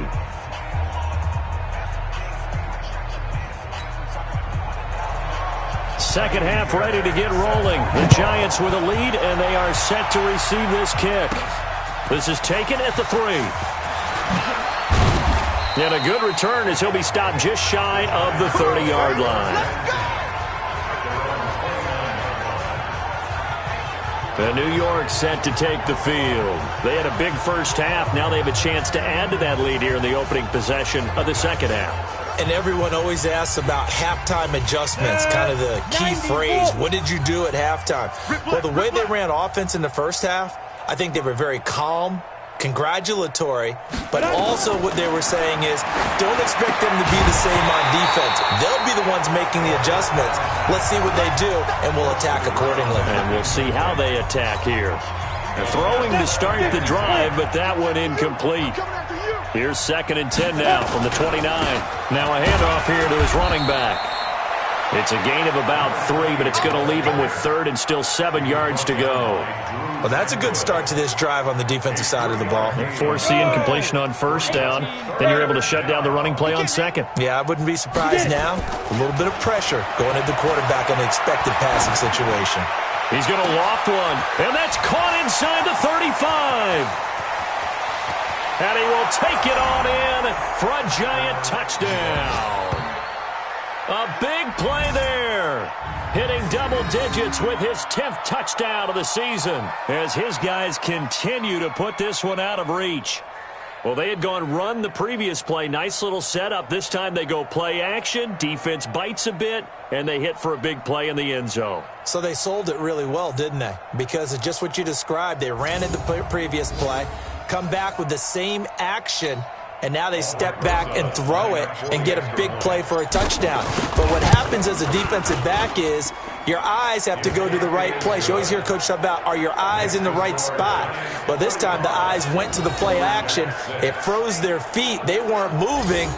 Second half ready to get rolling. The Giants with a lead, and they are set to receive this kick. This is taken at the 3. And a good return as he'll be stopped just shy of the 30-yard line. The New York set to take the field. They had a big first half. Now they have a chance to add to that lead here in the opening possession of the second half. And everyone always asks about halftime adjustments, kind of the key phrase. What did you do at halftime? Well, the way they ran offense in the first half, I think they were very calm, congratulatory, but also what they were saying is don't expect them to be the same on defense. They'll be the ones making the adjustments. Let's see what they do, and we'll attack accordingly. And we'll see how they attack here. They're throwing to start the drive, but that one incomplete. Here's 2nd and 10 now from the 29. Now a handoff here to his running back. It's a gain of about 3, but it's going to leave him with third and still 7 yards to go. Well, that's a good start to this drive on the defensive side of the ball. Force the incompletion on first down. Then you're able to shut down the running play on second. Yeah, I wouldn't be surprised now. A little bit of pressure going at the quarterback in an expected passing situation. He's going to loft one, and that's caught inside the 35. And he will take it on in for a giant touchdown. A big play there. Hitting double digits with his 10th touchdown of the season as his guys continue to put this one out of reach. Well, they had gone run the previous play. Nice little setup. This time they go play action. Defense bites a bit, and they hit for a big play in the end zone. So they sold it really well, didn't they? Because of just what you described. They ran it the previous play, come back with the same action, and now they step back and throw it and get a big play for a touchdown. But what happens as a defensive back is your eyes have to go to the right place. You always hear Coach talk about, are your eyes in the right spot? Well, this time the eyes went to the play action. It froze their feet. They weren't moving,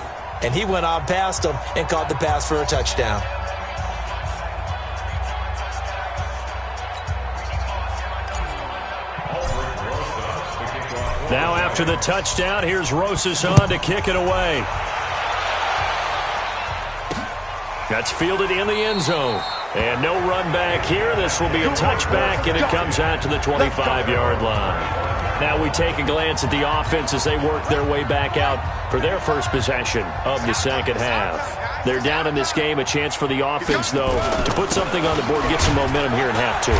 and he went on past them and caught the pass for a touchdown. Now after the touchdown, here's Saison to kick it away. That's fielded in the end zone. And no run back here. This will be a touchback, and it comes out to the 25-yard line. Now we take a glance at the offense as they work their way back out for their first possession of the second half. They're down in this game. A chance for the offense, though, to put something on the board, get some momentum here in half two.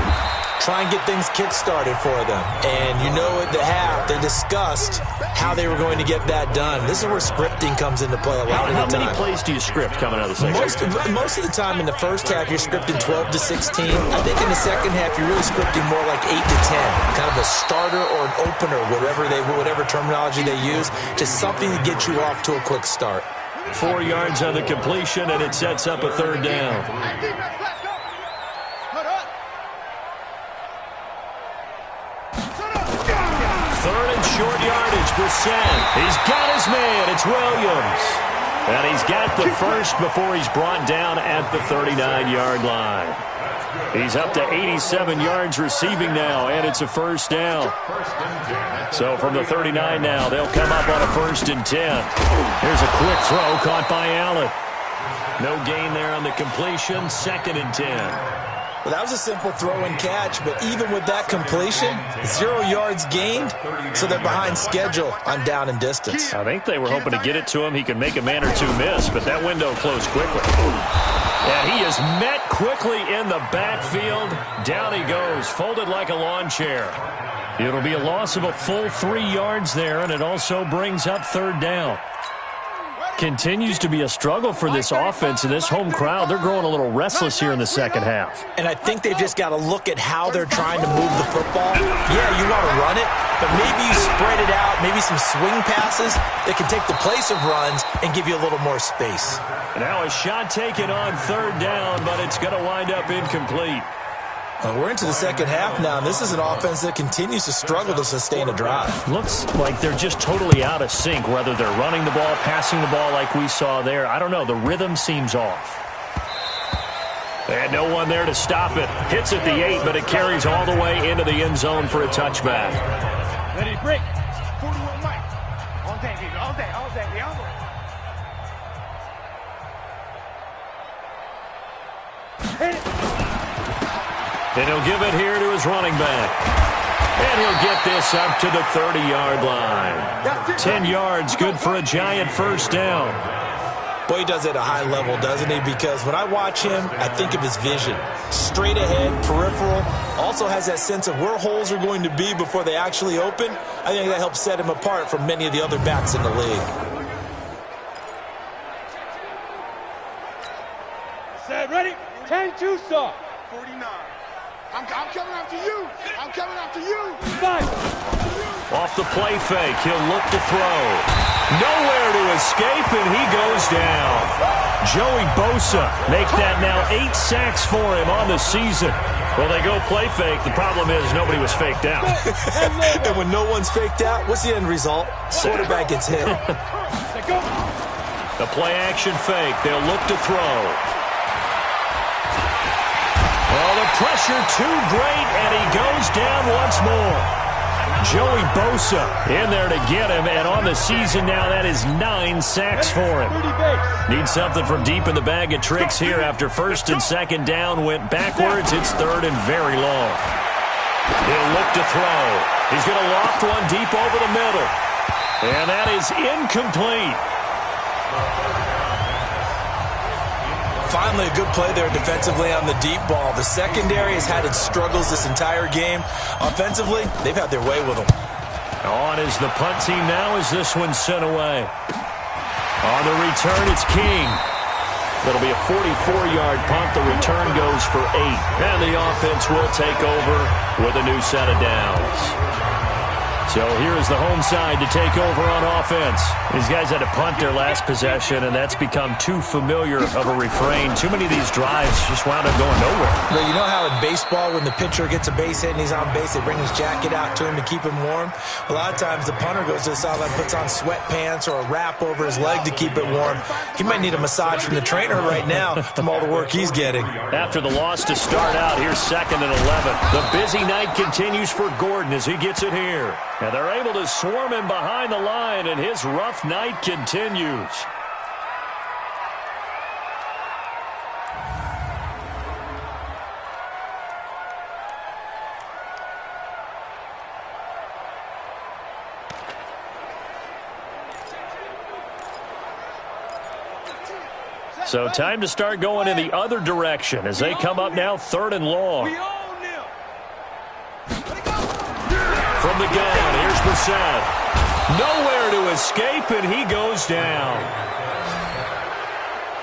Try and get things kick-started for them. And you know at the half, they discussed how they were going to get that done. This is where scripting comes into play a lot of the time. How many plays do you script coming out of the second half? Most of the time in the first half, you're scripting 12 to 16. I think in the second half, you're really scripting more like 8 to 10. Kind of a starter or an opener, whatever terminology they use. Just something to get you off to a quick start. 4 yards on the completion, and it sets up a third down. Third and short yardage, Brissett. He's got his man. It's Williams. And he's got the first before he's brought down at the 39-yard line. He's up to 87 yards receiving now, and it's a first down. So from the 39 now, they'll come up on a 1st and 10. Here's a quick throw caught by Allen. No gain there on the completion, 2nd and 10. Well, that was a simple throw and catch, but even with that completion, 0 yards gained, so they're behind schedule on down and distance. I think they were hoping to get it to him. He could make a man or two miss, but that window closed quickly. And he is met quickly in the backfield. Down he goes, folded like a lawn chair. It'll be a loss of a full 3 yards there, and it also brings up third down. Continues to be a struggle for this offense and this home crowd. They're growing a little restless here in the second half. And I think they've just got to look at how they're trying to move the football. Yeah, you want to run it, but maybe you spread it out, maybe some swing passes that can take the place of runs and give you a little more space. Now a shot taken on third down, but it's going to wind up incomplete. We're into the second half now, and this is an offense that continues to struggle to sustain a drive. Looks like they're just totally out of sync, whether they're running the ball, passing the ball like we saw there. I don't know. The rhythm seems off. And no one there to stop it. Hits at the 8, but it carries all the way into the end zone for a touchback. Ready, break. 41 Mike. All day, baby. All day, all day. All day. Hit it. And he'll give it here to his running back. And he'll get this up to the 30-yard line. 10 yards, good for a giant first down. Boy, he does it at a high level, doesn't he? Because when I watch him, I think of his vision. Straight ahead, peripheral. Also has that sense of where holes are going to be before they actually open. I think that helps set him apart from many of the other backs in the league. Set, ready? 10-2 start. 49. I'm coming after you. I'm coming after you. 5. Off the play fake, he'll look to throw. Nowhere to escape, and he goes down. Joey Bosa make that now 8 sacks for him on the season. Well, they go play fake. The problem is nobody was faked out. And when no one's faked out, what's the end result? Quarterback gets hit. The play action fake. They'll look to throw. pressure too great, and he goes down once more. Joey Bosa in there to get him, and on the season now, that is 9 sacks for him. Needs something from deep in the bag of tricks here after first and second down went backwards. It's third and very long. He'll look to throw. He's going to loft one deep over the middle, and that is incomplete. Finally, a good play there defensively on the deep ball. The secondary has had its struggles this entire game. Offensively, they've had their way with them. On is the punt team now as this one's sent away. On the return, it's King. That'll be a 44-yard punt. The return goes for 8. And the offense will take over with a new set of downs. So here is the home side to take over on offense. These guys had to punt their last possession, and that's become too familiar of a refrain. Too many of these drives just wound up going nowhere. But you know how in baseball, when the pitcher gets a base hit and he's on base, they bring his jacket out to him to keep him warm? A lot of times the punter goes to the sideline, puts on sweatpants or a wrap over his leg to keep it warm. He might need a massage from the trainer right now from all the work he's getting. After the loss to start out, here's 2nd and 11. The busy night continues for Gordon as he gets it here. And they're able to swarm him behind the line, and his rough night continues. So time to start going in the other direction as they come up now 3rd and long. From the gun, here's Brissett. Nowhere to escape, and he goes down.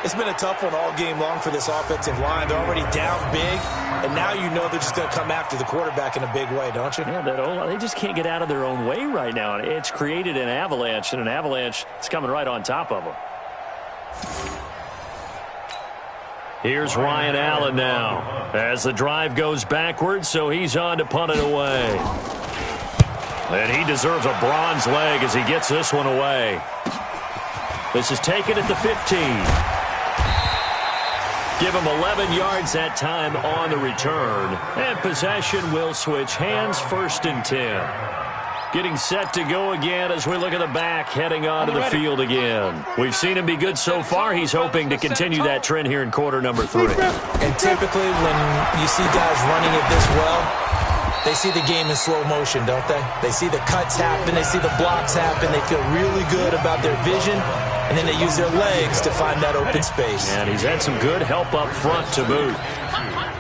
It's been a tough one all game long for this offensive line. They're already down big, and now you know they're just going to come after the quarterback in a big way, don't you? Yeah, they just can't get out of their own way right now. It's created an avalanche, and an avalanche is coming right on top of them. Here's Ryan Allen now as the drive goes backwards, so he's on to punt it away. And he deserves a bronze leg as he gets this one away. This is taken at the 15. Give him 11 yards that time on the return. And possession will switch hands, 1st and 10. Getting set to go again as we look at the back, heading onto the field again. We've seen him be good so far. He's hoping to continue that trend here in quarter number 3. And typically when you see guys running it this well, they see the game in slow motion, don't they? They see the cuts happen. They see the blocks happen. They feel really good about their vision, and then they use their legs to find that open space. And he's had some good help up front to boot.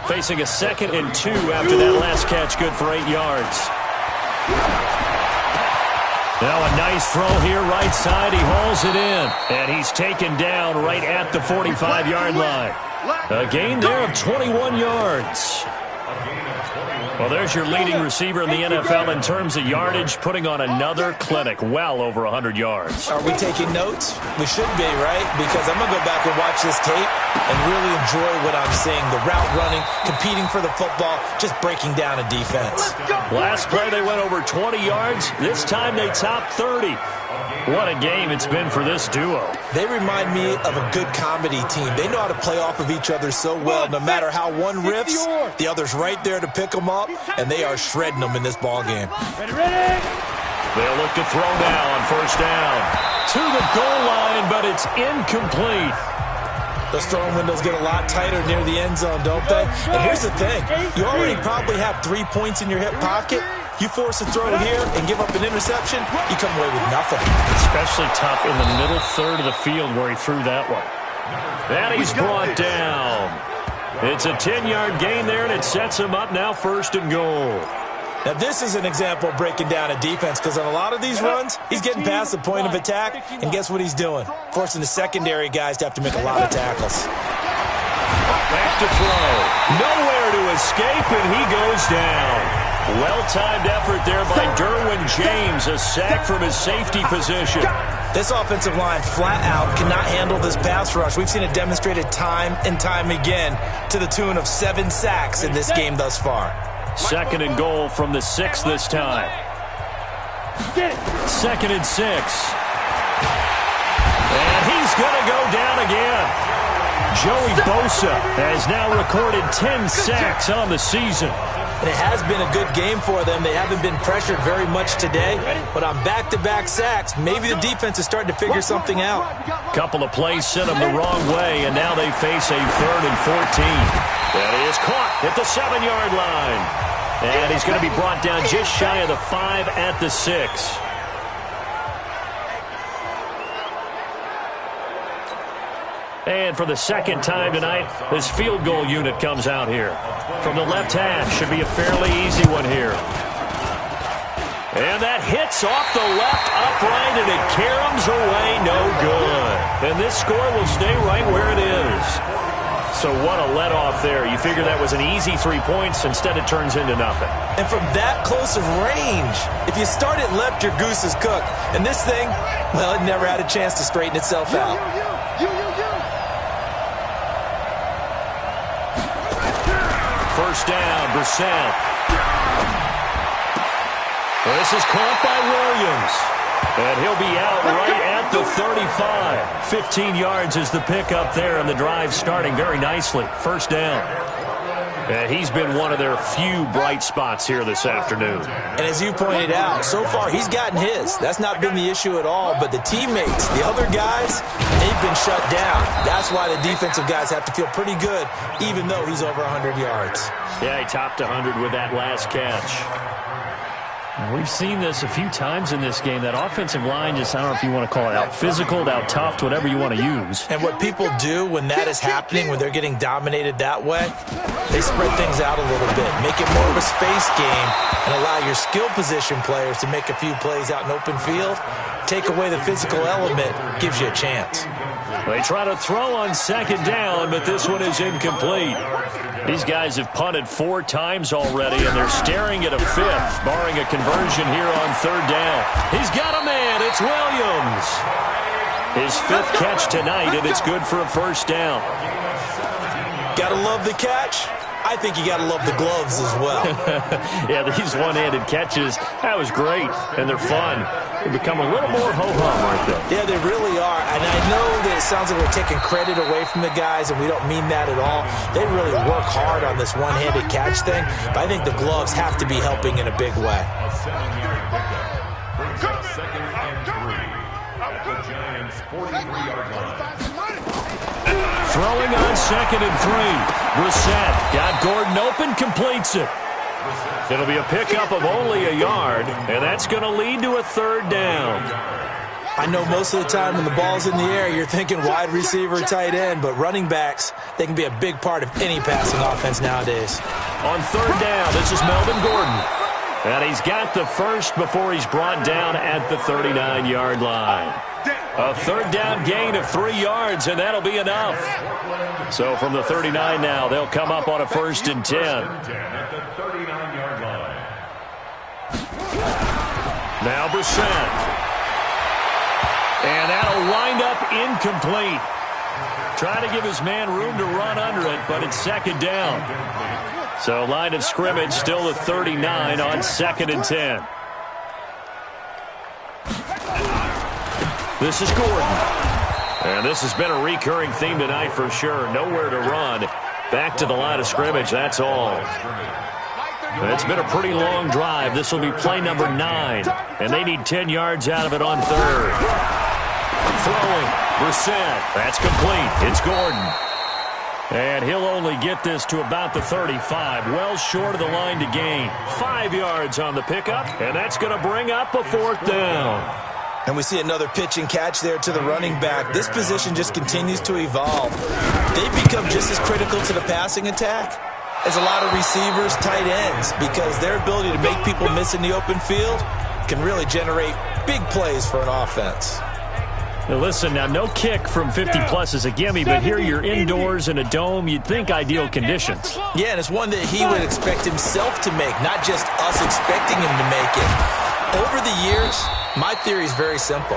Facing a 2nd and 2 after that last catch, good for 8 yards. Now a nice throw here, right side. He hauls it in, and he's taken down right at the 45-yard line. A gain there of 21 yards. Well, there's your leading receiver in the NFL in terms of yardage, putting on another clinic, well over 100 yards. Are we taking notes? We should be, right? Because I'm going to go back and watch this tape and really enjoy what I'm seeing. The route running, competing for the football, just breaking down a defense. Last play, they went over 20 yards. This time, they topped 30. What a game it's been for this duo. They remind me of a good comedy team. They know how to play off of each other so well. No matter how one riffs, the other's right there to pick them up, and they are shredding them in this ball game. Ready? They'll look to throw now on 1st down. To the goal line, but it's incomplete. Those throwing windows get a lot tighter near the end zone, don't they? And here's the thing. You already probably have 3 points in your hip pocket. You force a throw here and give up an interception, you come away with nothing. Especially tough in the middle third of the field where he threw that one. And he's brought down. It's a 10-yard gain there, and it sets him up now 1st and goal. Now, this is an example of breaking down a defense because on a lot of these runs, he's getting past the point of attack, and guess what he's doing? Forcing the secondary guys to have to make a lot of tackles. Back to throw. Nowhere to escape, and he goes down. Well-timed effort there by Derwin James, a sack from his safety position. This offensive line flat out cannot handle this pass rush. We've seen it demonstrated time and time again to the tune of 7 sacks in this game thus far. 2nd and goal from the 6 this time. 2nd and 6. And he's going to go down again. Joey Bosa has now recorded 10 sacks on the season. And it has been a good game for them. They haven't been pressured very much today, but on back-to-back sacks, maybe the defense is starting to figure something out. Couple of plays sent them the wrong way, and now they face a 3rd and 14. That is caught at the 7-yard line. And he's going to be brought down just shy of the 5 at the 6. And for the second time tonight, this field goal unit comes out here. From the left half, should be a fairly easy one here. And that hits off the left upright, and it caroms away, no good. And this score will stay right where it is. So what a let-off there. You figure that was an easy 3 points. Instead, it turns into nothing. And from that close of range, if you start it left, your goose is cooked. And this thing, well, it never had a chance to straighten itself out. First down, Brissett. This is caught by Williams. And he'll be out right at the 35. 15 yards is the pickup there, and the drive starting very nicely. First down. And he's been one of their few bright spots here this afternoon. And as you pointed out, so far he's gotten his. That's not been the issue at all. But the teammates, the other guys, they've been shut down. That's why the defensive guys have to feel pretty good, even though he's over 100 yards. Yeah, he topped 100 with that last catch. We've seen this a few times in this game. That offensive line just, I don't know if you want to call it out physical, out tough, whatever you want to use. And what people do when that is happening, when they're getting dominated that way, they spread things out a little bit, make it more of a space game, and allow your skill position players to make a few plays out in open field. Take away the physical element, gives you a chance. They try to throw on second down, but this one is incomplete. These guys have punted 4 times already, and they're staring at a 5th, barring a conversion here on third down. He's got a man. It's Williams. His 5th catch tonight, and it's good for a first down. Gotta love the catch. I think you gotta love the gloves as well. Yeah, these one-handed catches, that was great, and they're fun. They become a little more ho-hum, aren't they? Yeah, they really are. And I know that it sounds like we're taking credit away from the guys, and we don't mean that at all. They really work hard on this one-handed catch thing, but I think the gloves have to be helping in a big way. A 7-yard pickup brings up 2nd and 3 at the Giants' 43-yard line. Throwing on 2nd and 3. Brissett got Gordon open, completes it. It'll be a pickup of only a yard, and that's going to lead to a 3rd down. I know most of the time when the ball's in the air, you're thinking wide receiver, tight end, but running backs, they can be a big part of any passing offense nowadays. On 3rd down, this is Melvin Gordon. And he's got the first before he's brought down at the 39-yard line. A 3rd down gain of 3 yards, and that'll be enough. So from the 39 now, they'll come up on a 1st and 10. At the 39-yard line. Now Brissett. And that'll wind up incomplete. Trying to give his man room to run under it, but it's 2nd down. So line of scrimmage still at 39 on 2nd and 10. This is Gordon. And this has been a recurring theme tonight for sure. Nowhere to run. Back to the line of scrimmage, that's all. It's been a pretty long drive. This will be play number 9. And they need 10 yards out of it on 3rd. Throwing. Brissett. That's complete. It's Gordon. And he'll only get this to about the 35. Well short of the line to gain. 5 yards on the pickup. And that's going to bring up a 4th down. And we see another pitch and catch there to the running back. This position just continues to evolve. They've become just as critical to the passing attack as a lot of receivers, tight ends, because their ability to make people miss in the open field can really generate big plays for an offense. Now listen, now no kick from 50-plus is a gimme, but here you're indoors in a dome. You'd think ideal conditions. Yeah, and it's one that he would expect himself to make, not just us expecting him to make it. Over the years, my theory is very simple.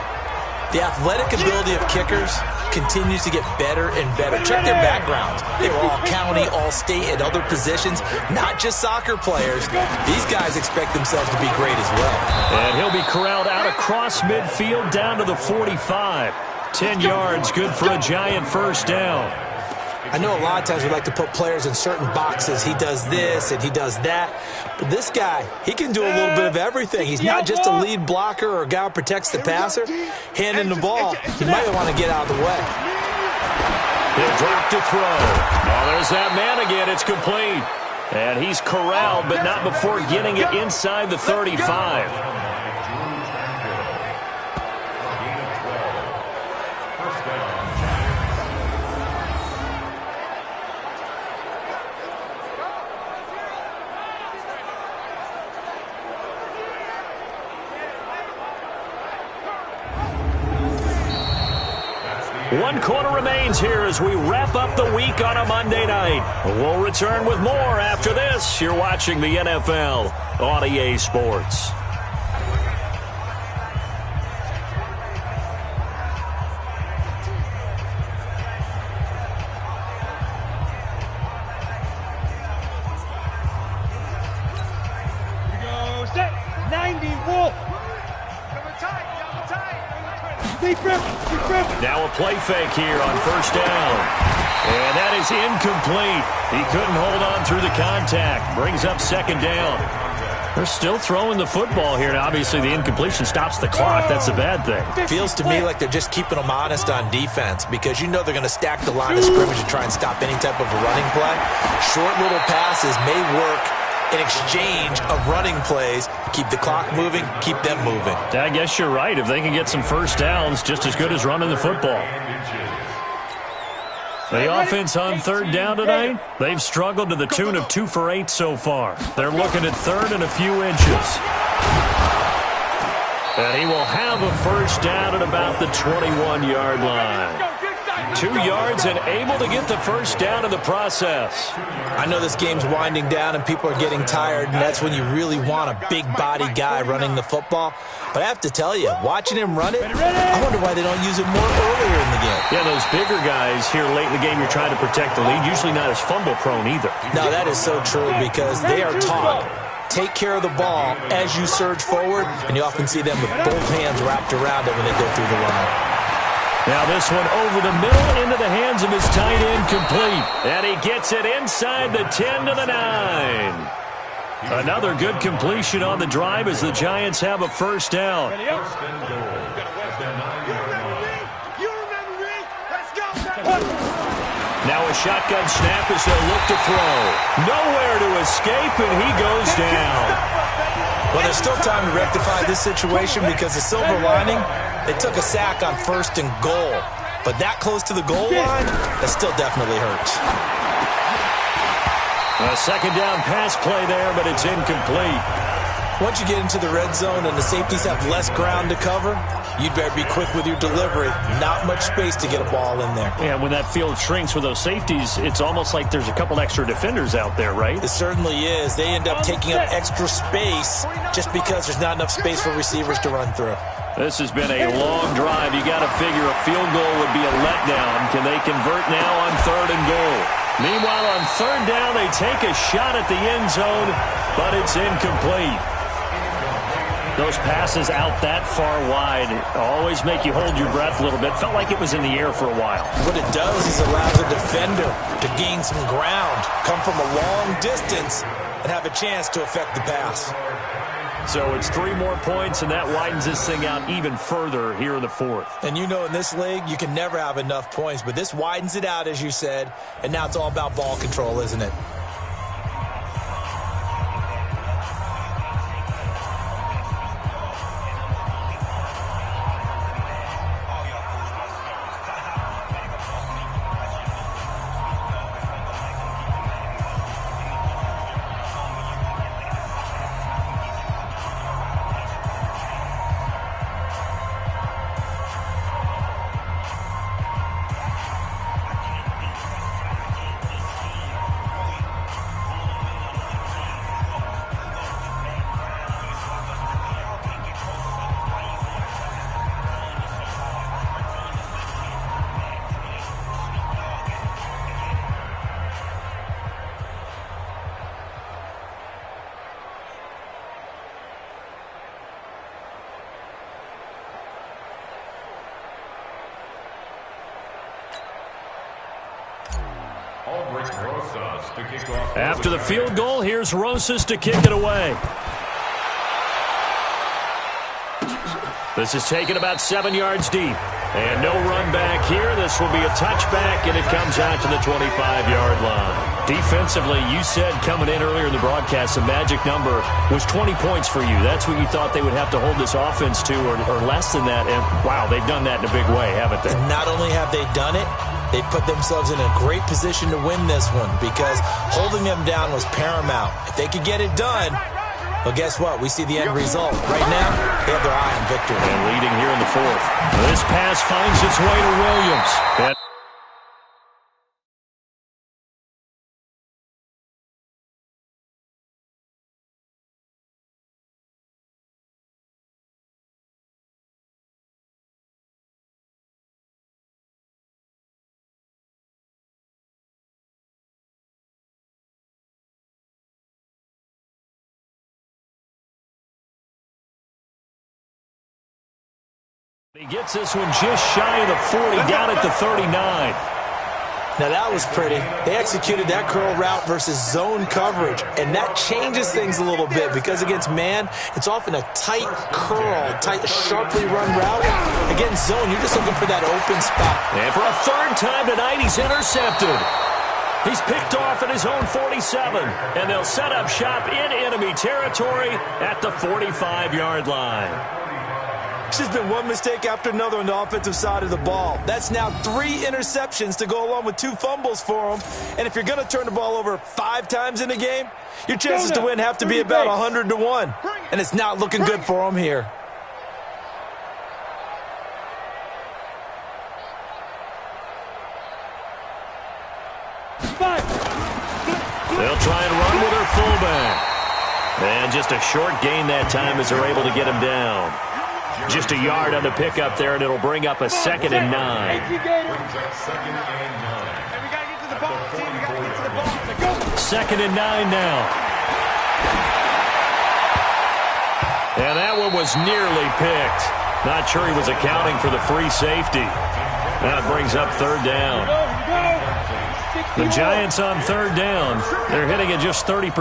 The athletic ability of kickers continues to get better and better. Check their backgrounds. They were all county, all state, and other positions, not just soccer players. These guys expect themselves to be great as well. And he'll be corralled out across midfield down to the 45. 10 yards, good for a Giant first down. I know a lot of times we like to put players in certain boxes. He does this and he does that. But this guy, he can do a little bit of everything. He's not just a lead blocker or a guy who protects the passer. Handing the ball, he might want to get out of the way. They drop to throw. Oh, there's that man again. It's complete. And he's corralled, but not before getting it inside the 35. One quarter remains here as we wrap up the week on a Monday night. We'll return with more after this. You're watching the NFL on EA Sports. Now a play fake here on first down. And that is incomplete. He couldn't hold on through the contact. Brings up second down. They're still throwing the football here. Now, obviously, the incompletion stops the clock. That's a bad thing. Feels to me like they're just keeping them honest on defense because you know they're going to stack the line of scrimmage and try and stop any type of a running play. Short little passes may work in exchange of running plays. Keep the clock moving, keep them moving. I guess you're right. If they can get some first downs, just as good as running the football. The offense on third down tonight, they've struggled to the tune of 2 for 8 so far. They're looking at third and a few inches. And he will have a first down at about the 21-yard line. 2 yards and able to get the first down in the process. I know this game's winding down and people are getting tired, and that's when you really want a big body guy running the football. But I have to tell you, watching him run it, I wonder why they don't use it more earlier in the game. Yeah, those bigger guys here late in the game, you're trying to protect the lead, usually not as fumble prone either. No, that is so true because they are taught. Take care of the ball as you surge forward, and you often see them with both hands wrapped around it when they go through the line. Now this one over the middle into the hands of his tight end, complete. And he gets it inside the 10 to the 9. Another good completion on the drive as the Giants have a first down. Now a shotgun snap as they'll look to throw. Nowhere to escape, and he goes down. Well, there's still time to rectify this situation because the silver lining, they took a sack on first and goal. But that close to the goal line, that still definitely hurts. A second down pass play there, but it's incomplete. Once you get into the red zone and the safeties have less ground to cover, you'd better be quick with your delivery. Not much space to get a ball in there. Yeah, when that field shrinks with those safeties, it's almost like there's a couple extra defenders out there, right? It certainly is. They end up taking up extra space just because there's not enough space for receivers to run through. This has been a long drive. You got to figure a field goal would be a letdown. Can they convert now on third and goal? Meanwhile, on third down, they take a shot at the end zone, but it's incomplete. Those passes out that far wide always make you hold your breath a little bit. Felt like it was in the air for a while. What it does is allows a defender to gain some ground, come from a long distance, and have a chance to affect the pass. So it's 3 more points, and that widens this thing out even further here in the fourth. And you know in this league, you can never have enough points, but this widens it out, as you said, and now it's all about ball control, isn't it? After the field goal, here's Rosas to kick it away. This is taken about 7 yards deep. And no run back here. This will be a touchback, and it comes out to the 25-yard line. Defensively, you said coming in earlier in the broadcast, the magic number was 20 points for you. That's what you thought they would have to hold this offense to, or less than that. And, wow, they've done that in a big way, haven't they? And not only have they done it, they put themselves in a great position to win this one because holding them down was paramount. If they could get it done, well, guess what? We see the end result. Right now, they have their eye on victory. And leading here in the fourth. This pass finds its way to Williams. He gets this one just shy of the 40, down at the 39. Now that was pretty. They executed that curl route versus zone coverage, and that changes things a little bit because against man, it's often a tight curl, tight, sharply run route. Against zone, you're just looking for that open spot. And for a third time tonight, he's intercepted. He's picked off at his own 47, and they'll set up shop in enemy territory at the 45-yard line. It's just been one mistake after another on the offensive side of the ball. That's now 3 interceptions to go along with 2 fumbles for them. And if you're going to turn the ball over 5 times in a game, your chances to win have to be about 100 to 1. And it's not looking good for them here. They'll try and run with their fullback. And just a short gain that time as they're able to get him down. Just a yard on the pickup there, and it'll bring up a 2nd and 9. Second and 9 now. And that one was nearly picked. Not sure he was accounting for the free safety. That brings up 3rd down. The Giants on 3rd down. They're hitting at just 30%, 3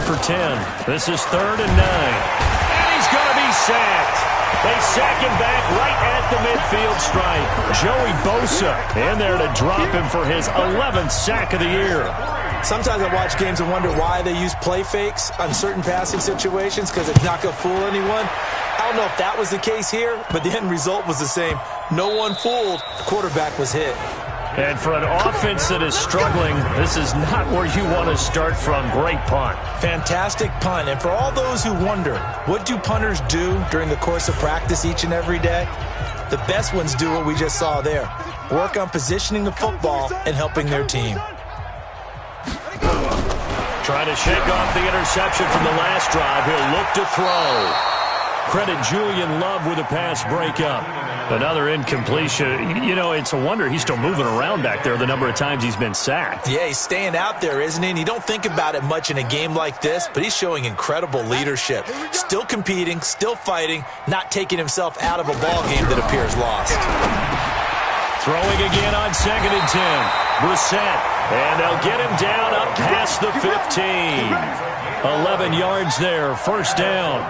for 10. This is 3rd and 9. And he's going to be sacked. They sack him back right at the midfield stripe. Joey Bosa in there to drop him for his 11th sack of the year. Sometimes I watch games and wonder why they use play fakes on certain passing situations because it's not going to fool anyone. I don't know if that was the case here, but the end result was the same. No one fooled. The quarterback was hit. And for an offense that is struggling, this is not where you want to start from. Great punt. Fantastic punt. And for all those who wonder, what do punters do during the course of practice each and every day? The best ones do what we just saw there. Work on positioning the football and helping their team. Trying to shake off the interception from the last drive. He'll look to throw. Credit Julian Love with a pass breakup. Another incompletion. You know, it's a wonder he's still moving around back there the number of times he's been sacked. Yeah, he's staying out there, isn't he? And you don't think about it much in a game like this, but he's showing incredible leadership. Still competing, still fighting, not taking himself out of a ball game that appears lost. Throwing again on 2nd and 10. Brissett. And they'll get him down up past the 15. 11 yards there, 1st down.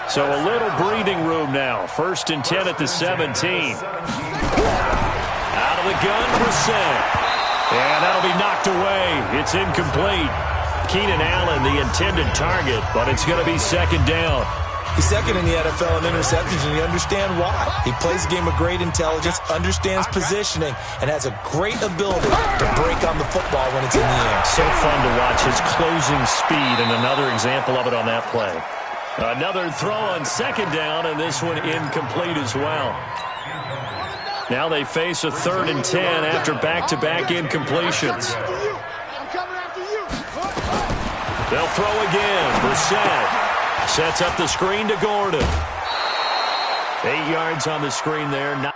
So a little breathing room now. 1st and 10 at the 17. Out of the gun, Brissett. And that'll be knocked away. It's incomplete. Keenan Allen, the intended target, but it's going to be 2nd down. He's 2nd in the NFL in interceptions, and you understand why. He plays a game of great intelligence, understands positioning, and has a great ability to break on the football when it's in the air. So fun to watch his closing speed, and another example of it on that play. Another throw on 2nd down, and this one incomplete as well. Now they face a 3rd and 10 after back-to-back incompletions. They'll throw again. Brissett sets up the screen to Gordon. 8 yards on the screen there.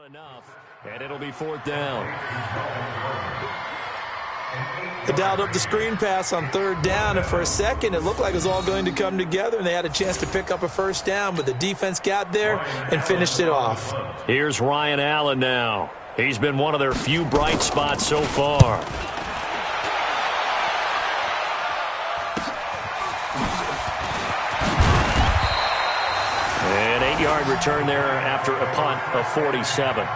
Enough, and it'll be 4th down. They dialed up the screen pass on 3rd down, and for a second, it looked like it was all going to come together, and they had a chance to pick up a 1st down, but the defense got there and finished it off. Here's Ryan Allen now. He's been one of their few bright spots so far. An 8-yard return there after a punt of 47.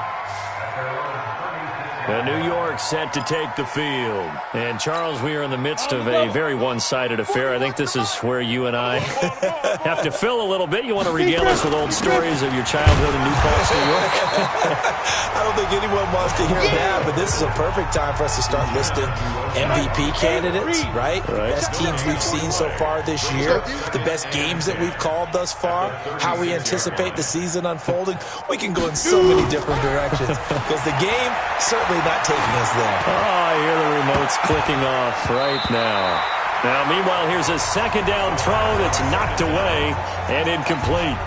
New York set to take the field. And, Charles, we are in the midst of a very one-sided affair. I think this is where you and I have to fill a little bit. You want to regale us with old stories of your childhood in New Paltz, New York? I don't think anyone wants to hear that, but this is a perfect time for us to start listing MVP candidates, right? Best teams we've seen so far this year, the best games that we've called thus far, how we anticipate the season unfolding. We can go in so many different directions because the game certainly not taking us there. Oh, I hear the remotes clicking off right now. Now, meanwhile, here's a 2nd down throw that's knocked away and incomplete.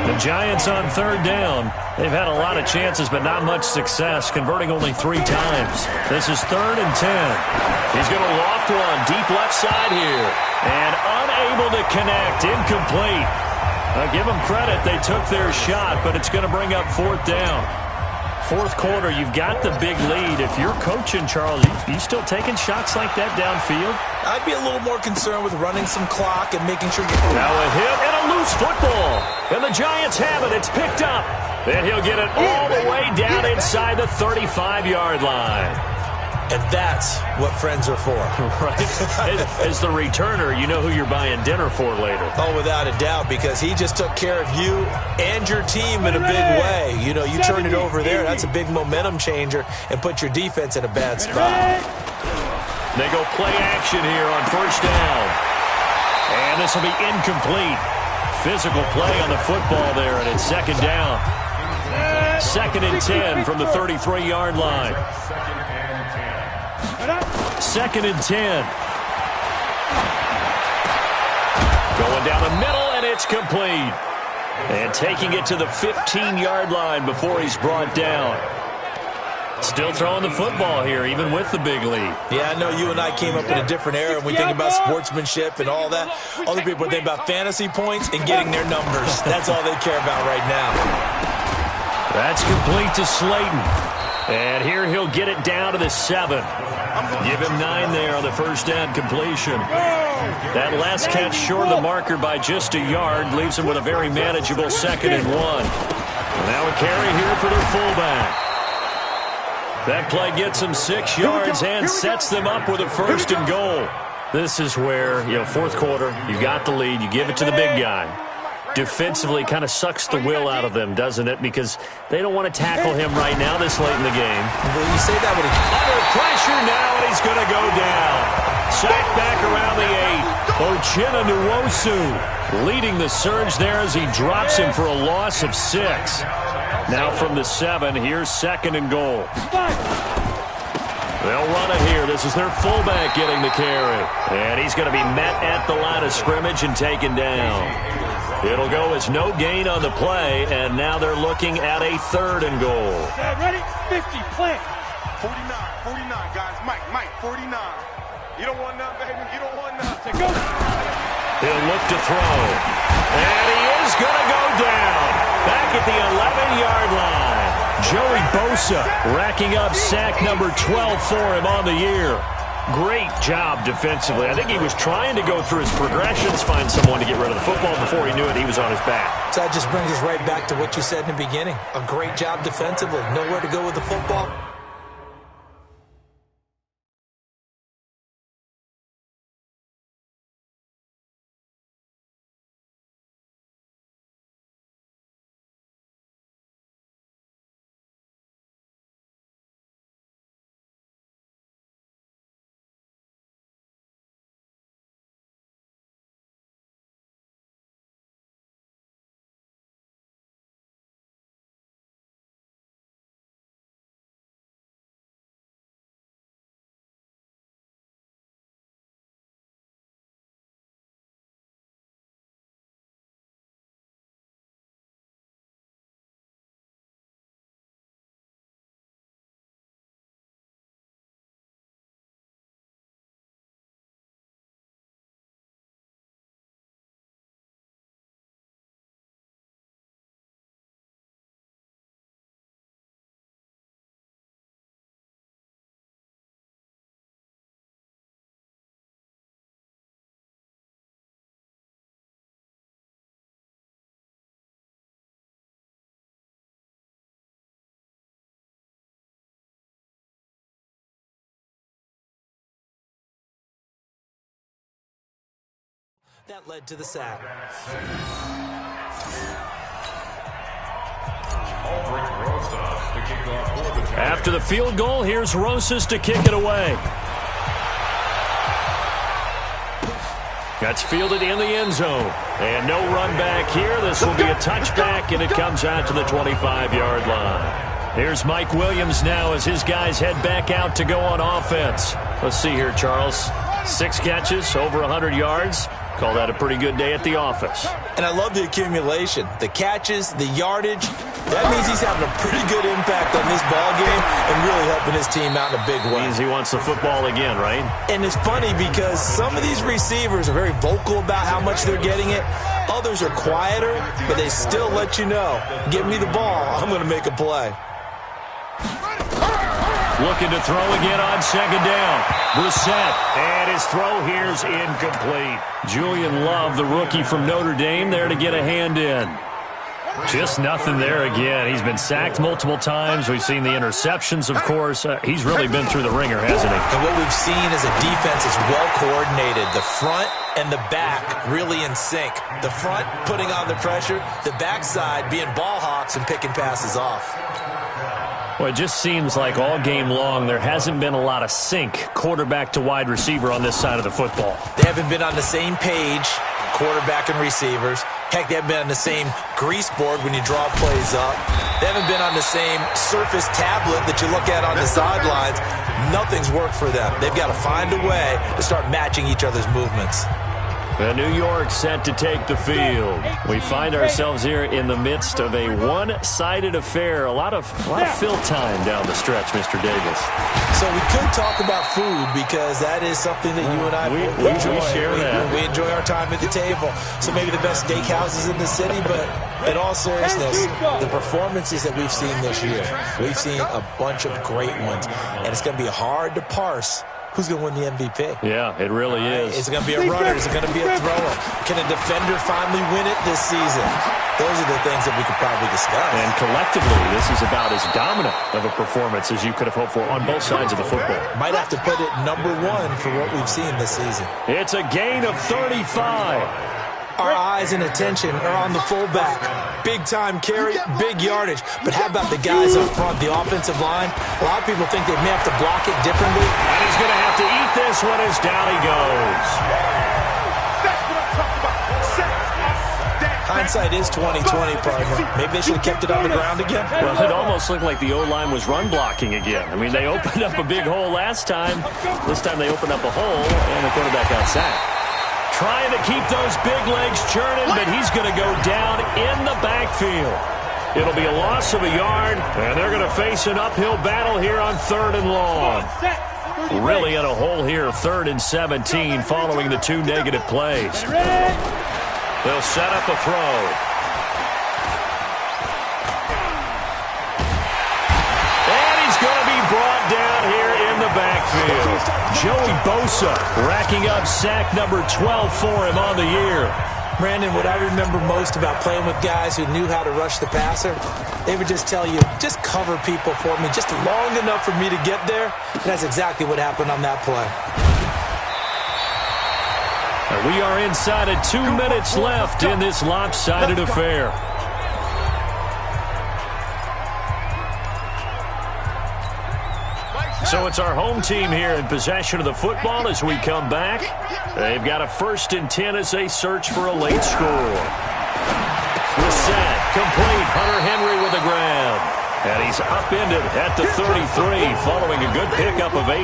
The Giants on 3rd down. They've had a lot of chances, but not much success, converting only 3 times. This is 3rd and 10. He's going to loft one deep left side here. And unable to connect, incomplete. Give them credit. They took their shot, but it's going to bring up 4th down. 4th quarter, you've got the big lead. If you're coaching, Charles, you still taking shots like that downfield? I'd be a little more concerned with running some clock and making sure you... Now a hit and a loose football. And the Giants have it. It's picked up. And he'll get it all the way down inside the 35-yard line. And that's what friends are for. Right? As the returner, you know who you're buying dinner for later. Oh, without a doubt, because he just took care of you and your team in a big way. You know, you turn it over there, that's a big momentum changer and put your defense in a bad spot. They go play action here on 1st down. And this will be incomplete. Physical play on the football there, and it's 2nd down. 2nd and 10 from the 33-yard line. 2nd and 10. Going down the middle, and it's complete. And taking it to the 15-yard line before he's brought down. Still throwing the football here, even with the big lead. Yeah, I know you and I came up in a different era, and we think about sportsmanship and all that. Other people think about fantasy points and getting their numbers. That's all they care about right now. That's complete to Slayton. And here he'll get it down to the 7. Give him 9 there on the 1st down completion. That last catch short of the marker by just a yard leaves him with a very manageable 2nd and 1. Now a carry here for their fullback. That play gets them 6 yards and sets them up with a 1st and goal. This is where, 4th quarter, you got the lead, you give it to the big guy. Defensively kind of sucks the will out of them, doesn't it? Because they don't want to tackle him right now this late in the game. Well, you say that with under pressure now, and he's going to go down. Sacked back around the 8. Ochena Nwosu leading the surge there as he drops him for a loss of 6. Now from the 7, here's 2nd and goal. They'll run it here. This is their fullback getting the carry. And he's going to be met at the line of scrimmage and taken down. It'll go as no gain on the play, and now they're looking at a 3rd and goal. Ready? 50, plant. 49, guys. Mike, 49. You don't want none, baby. You don't want none. Go. He'll look to throw. And he is going to go down. Back at the 11-yard line. Joey Bosa racking up sack number 12 for him on the year. Great job defensively. I think he was trying to go through his progressions, find someone to get rid of the football. Before he knew it, he was on his back. So that just brings us right back to what you said in the beginning. A great job defensively. Nowhere to go with the football. That led to the sack. After the field goal, here's Rosas to kick it away. That's fielded in the end zone. And no run back here. This will be a touchback, and it comes out to the 25-yard line. Here's Mike Williams now as his guys head back out to go on offense. Let's see here, Charles. 6 catches, over 100 yards. Call that a pretty good day at the office. And I love the accumulation. The catches, the yardage. That means he's having a pretty good impact on this ball game and really helping his team out in a big way. Means he wants the football again, right? And it's funny because some of these receivers are very vocal about how much they're getting it. Others are quieter, but they still let you know, give me the ball, I'm going to make a play. Looking to throw again on second down. Brissett, and his throw here's incomplete. Julian Love, the rookie from Notre Dame, there to get a hand in. Just nothing there again. He's been sacked multiple times. We've seen the interceptions, of course. He's really been through the ringer, hasn't he? And what we've seen is a defense that's well coordinated. The front and the back really in sync. The front putting on the pressure, the backside being ball hawks and picking passes off. Well, it just seems like all game long there hasn't been a lot of sync quarterback to wide receiver on this side of the football. They haven't been on the same page, quarterback and receivers. Heck, they haven't been on the same grease board when you draw plays up. They haven't been on the same surface tablet that you look at on the sidelines. Nothing's worked for them. They've got to find a way to start matching each other's movements. New York set to take the field. We find ourselves here in the midst of a one-sided affair. A lot of fill time down the stretch, Mr. Davis. So we could talk about food because that is something that you and I enjoy. We share that. We enjoy our time at the table. So maybe the best steakhouses in the city, but in all seriousness, the performances that we've seen this year, we've seen a bunch of great ones, and it's going to be hard to parse who's going to win the MVP. Yeah, it really is. Is it going to be a runner? Is it going to be a thrower? Can a defender finally win it this season? Those are the things that we could probably discuss. And collectively, this is about as dominant of a performance as you could have hoped for on both sides of the football. Might have to put it number 1 for what we've seen this season. It's a gain of 35. Our eyes and attention are on the fullback. Big-time carry, big yardage. But how about the guys up front, the offensive line? A lot of people think they may have to block it differently. And he's going to have to eat this one as down he goes. Hindsight is 20/20, partner. Maybe they should have kept it on the ground again. Well, it almost looked like the O-line was run blocking again. I mean, they opened up a big hole last time. This time they opened up a hole, and the quarterback got sacked. Trying to keep those big legs churning, but he's going to go down in the backfield. It'll be a loss of a yard, and they're going to face an uphill battle here on 3rd and long. Really in a hole here, 3rd and 17, following the 2 negative plays. They'll set up a throw. And he's going to be brought down here in the backfield. Joey Bosa racking up sack number 12 for him on the year. Brandon, what I remember most about playing with guys who knew how to rush the passer, they would just tell you, just cover people for me just long enough for me to get there. And that's exactly what happened on that play. And we are inside of 2 minutes left in this lopsided affair. So it's our home team here in possession of the football as we come back. They've got a 1st and 10 as they search for a late score. Brissett, complete. Hunter Henry with a grab. And he's upended at the 33 following a good pickup of 8.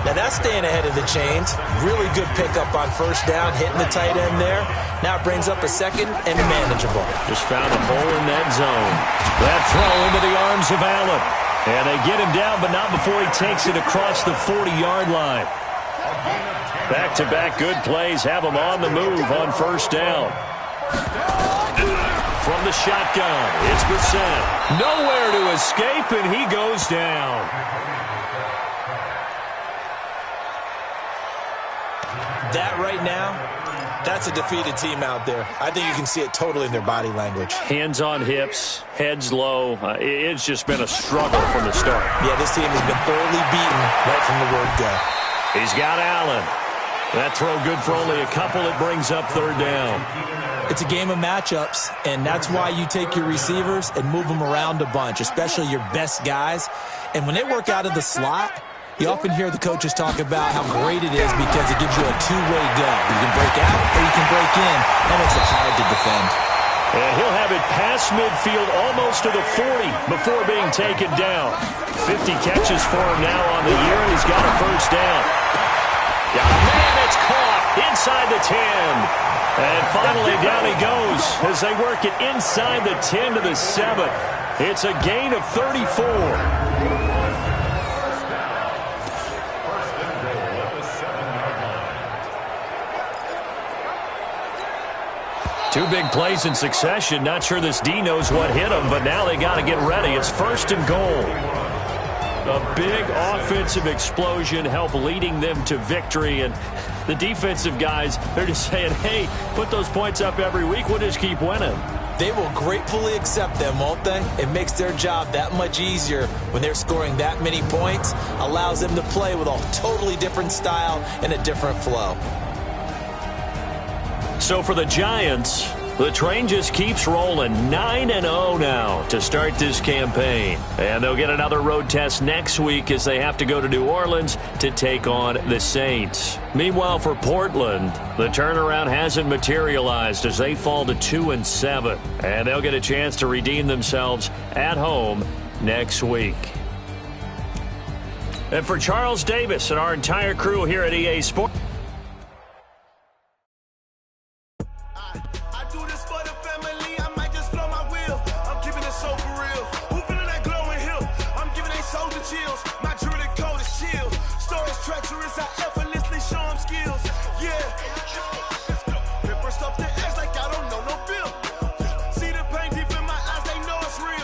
Now that's staying ahead of the chains. Really good pickup on 1st down, hitting the tight end there. Now it brings up a 2nd and manageable. Just found a hole in that zone. That throw into the arms of Allen. And they get him down, but not before he takes it across the 40-yard line. Back-to-back good plays have him on the move on 1st down. From the shotgun, it's Brissett. Nowhere to escape, and he goes down. That right now, that's a defeated team out there. I think you can see it totally in their body language. Hands on hips, heads low. It's just been a struggle from the start. Yeah, this team has been thoroughly beaten right from the word go. He's got Allen. That throw good for only a couple. It brings up third down. It's a game of matchups, and that's why you take your receivers and move them around a bunch, especially your best guys. And when they work out of the slot, you often hear the coaches talk about how great it is because it gives you a two-way go. You can break out or you can break in. That makes it hard to defend. And he'll have it past midfield almost to the 40 before being taken down. 50 catches for him now on the year, and he's got a first down. Got a man, it's caught inside the 10. And finally down he goes as they work it inside the 10 to the 7. It's a gain of 34. Two big plays in succession. Not sure this D knows what hit him, but now they got to get ready. It's first and goal. A big offensive explosion helped leading them to victory. And the defensive guys, they're just saying, hey, put those points up every week. We'll just keep winning. They will gratefully accept them, won't they? It makes their job that much easier when they're scoring that many points. Allows them to play with a totally different style and a different flow. So for the Giants, the train just keeps rolling. 9-0 now to start this campaign. And they'll get another road test next week as they have to go to New Orleans to take on the Saints. Meanwhile, for Portland, the turnaround hasn't materialized as they fall to 2-7. And they'll get a chance to redeem themselves at home next week. And for Charles Davis and our entire crew here at EA Sports, First off the edge like I don't know no feel. See that play deep in my eyes, they know it's real.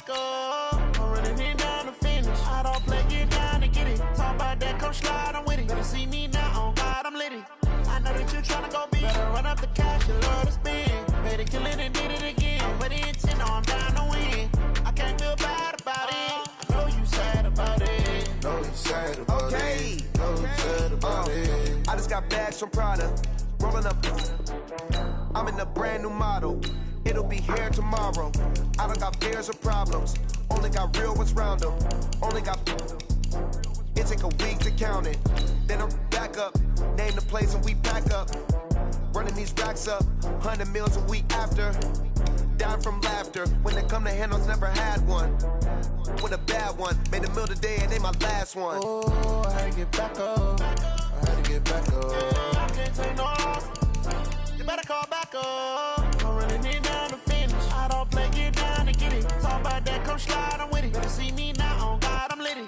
back up. I'm running it down to finish. I don't play, get down to get it. Talk about that, come slide, I'm with it. Better see me now, on God, I'm litty. I know that you tryna go big. Better run up the cash, you love to spend. Better kill it and did it again. I'm with the intent, no, I'm down to win. I can't feel bad about it. I know you sad about it. Know you sad about it. Know you sad about it. I just got bags from Prada. Rolling up. I'm in a brand new model. It'll be here tomorrow. I don't got fears or problems. Only got real ones round them. Only got. It take a week to count it. Then I'm back up. Name the place and we back up. Running these racks up. 100 meals a week after. Down from laughter. When they come to handles, never had one. With a bad one. Made a meal today and they my last one. Oh, I had to get back up. I had to get back up. I can't take no loss. You better call back up. I'm running it down to finish. I don't play, get down to get it. Talk about that, come slide, I'm with it. Better see me now, on God, I'm litty.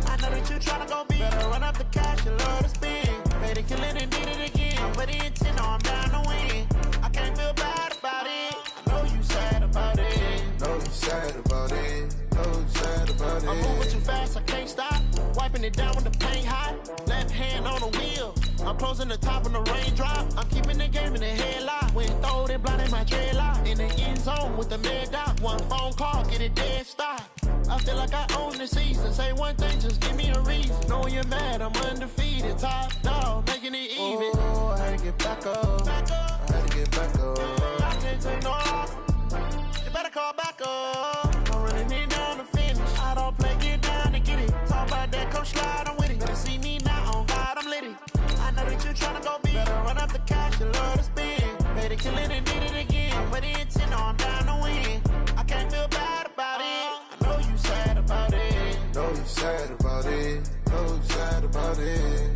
I know that you tryna go big. Better run up the cash, you love to spend. Better kill it and did it again. I'm with the intent, no, I'm down to win. I can't feel bad about it. I know you sad about it. Know you sad about it. Know you sad about it. I'm moving too fast, I can't stop. Wiping it down when the paint hot. Left hand on the wheel. I'm closing the top when the raindrop. I'm keeping the game in the headlock. When throwed and blinded my dreadlock. In the end zone with the mad dot. One phone call, get it dead stop. I feel like I own the season. Say one thing, just give me a reason. Know you're mad, I'm undefeated. Top dog, making it even. Oh, I had to get back up. Back up. I had to get back up. I can't take no loss. You better call back up. I'm running it down to finish. I don't play, get down to get it. Talk about that, come slide, I'm with it. Better see me now, on God, I'm litty. I know that you tryna go big. Better run up the cash, you love to spend. Better kill it and did it again. I'm with the intent, no, I'm down to win. I can't feel bad about it. I know you sad about it. Know you sad about it. Know you sad about it.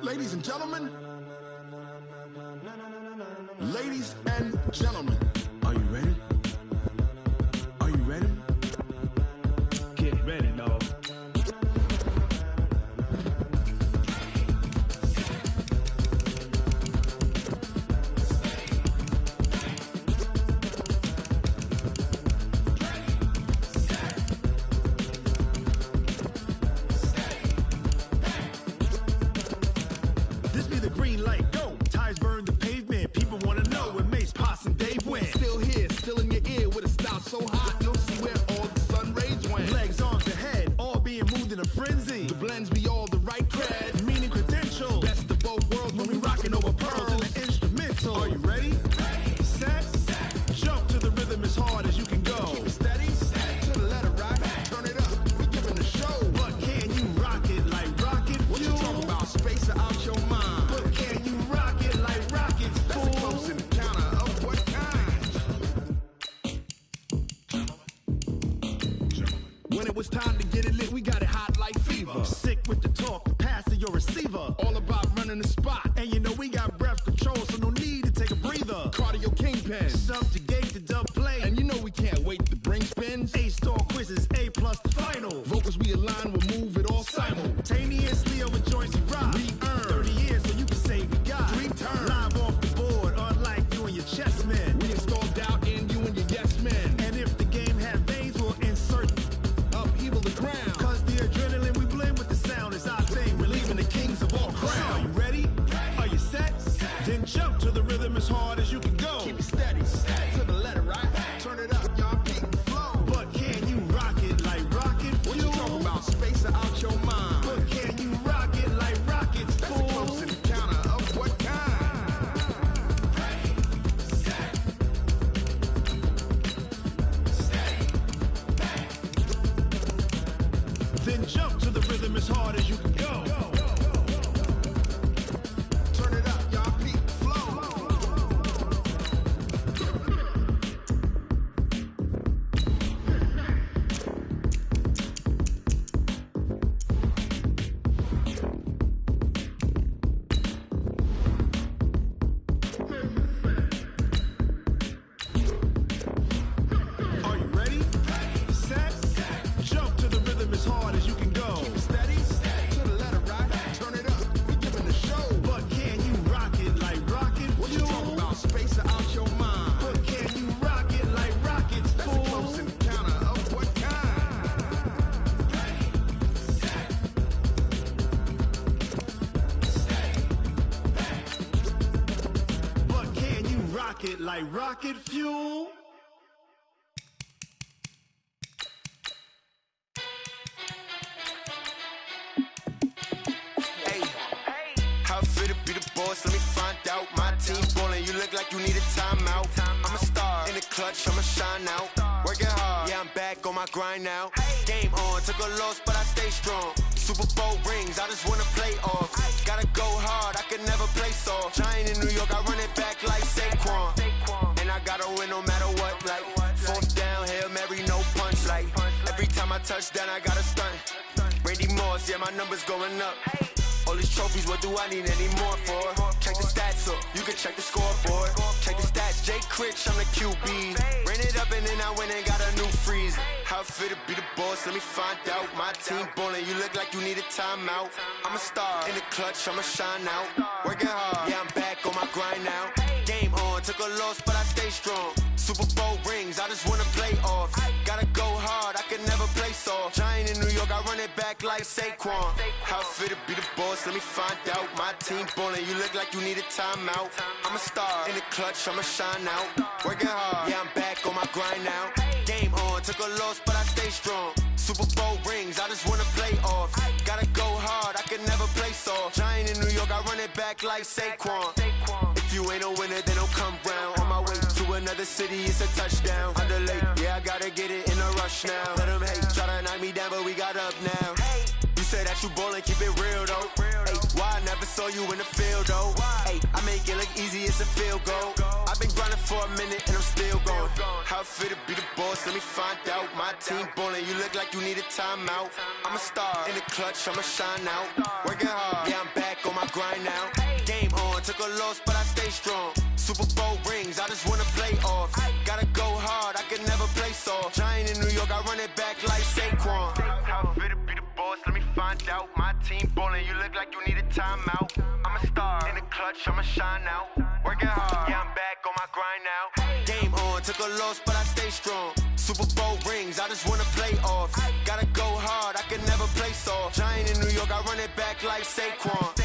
Ladies and gentlemen, ladies and gentlemen, are you ready? Are you ready? Get ready, dog. This be the green light, go. Tires burn the pavement. People wanna know where Mace, Potts, and Dave went. Still here, still in your ear with a style so hot, no see where all the sun rays went. Legs, arms, and head, all being moved in a frenzy. The blends be all the right cred, meaning credentials. Best of both worlds when we rockin' over pearls in the instrumental. Are you ready? Set, jump to the rhythm as hard as you can go. Keep it steady, to the letter right. Turn it up, we giving the show. But can you rock it like rocket fuel? What you talking about? Space out your mind. But can you rock it like rockets, fool? That's a close encounter of what kind? When it was time to get it lit, we got it hot like fever. Sick with the talk, the pass to your receiver. All about running the spot. And you know we got breath control, so no need to take a breather. Cardio kingpin, subjugate the dub play. And you know we can't wait to bring spins. A-star quizzes, A+ the final. Vocals we align, we'll move it all simultaneously over joints we rock. We earn 30 years, so you can say we got 3 turns. Live off the board, unlike you and your chess men. We install doubt in you and your yes men. And if the game had veins, we'll insert upheaval the ground. Cause the adrenaline we blend with the sound is our thing. We're leaving the kings of all crowns. So are you ready? Are you set? Then jump to the rhythm as hard as you can go. Keep it steady, to the letter right. Turn it up, y'all keep the flow. But can you rock it like rocket fuel? What you talking about? Space out your mind. But can you rock it like rockets, fool? That's a close encounter of what kind? Then jump to the rhythm as hard as you can go. Turn it up, y'all peak flow. rocket like rocket fuel. How fit to be the boss? Let me find out. My team ballin', you look like you need a timeout. I'm a star in the clutch, I'ma shine out. Working hard, yeah, I'm back on my grind now. Game on, took a loss, but I stay strong. Super Bowl rings, I just wanna play off. Gotta go hard, I can never play soft. Giant in New York, I run it back like Saison. And I gotta win no matter what, like fourth down, Hail Mary, no punch. Like every time I touch down, I gotta stunt. Randy Moss, yeah, my numbers going up. All these trophies, what do I need any more for? Check the stats up, you can check the scoreboard. Check the stats, Jay Critch, I'm the QB. Ran it up and then I went and got a new freeze. How fit to be the boss, let me find out. My team ballin', you look like you need a timeout. I'm a star in the clutch, I'ma shine out. Working hard, yeah, I'm back on my grind now. Game on, took a loss, but I stay strong. Super Bowl rings, I just wanna play off. Gotta go hard, I can never play soft. Giant in New York, I run it back like Saquon. How fit to be the boss, let me find out. My team ballin', you look like you need a timeout. I'm a star in the clutch, I'ma shine out. Working hard, yeah, I'm back on my grind now. Game on, took a loss, but I stay strong. Super Bowl rings, I just wanna play off. Gotta go hard, I can never play soft. Giant in New York, I run it back like Saquon. If you ain't a winner, then don't come round. On my way to another city, it's a touchdown. Underlay, yeah, I gotta get it in a rush now. Let them hate, try to knock me down, but we got up now. You say that you ballin', keep it real though. Ay, why I never saw you in the field though? Ay, I make it look easy, it's a field goal. I've been grinding for a minute and I'm still going. How fit to be the boss, let me find out. My team ballin', you look like you need a timeout. I'm a star in the clutch, I'ma shine out. Working hard, yeah, I'm back on my grind now. Game on, took a loss, but I stay strong. Super Bowl rings, I just wanna play off. Gotta go hard, I can never play soft. Giant in New York, I run it back like Saquon. How fit to be the boss, let me find out. My team ballin', you look like you need a timeout. I'm a star in the clutch, I'ma shine out. Working hard, yeah, I'm back on my grind now. Game on, took a loss, but I stay strong. Super Bowl rings, I just wanna play off. Gotta go hard, I can never play soft. Giant in New York, I run it back like Saquon.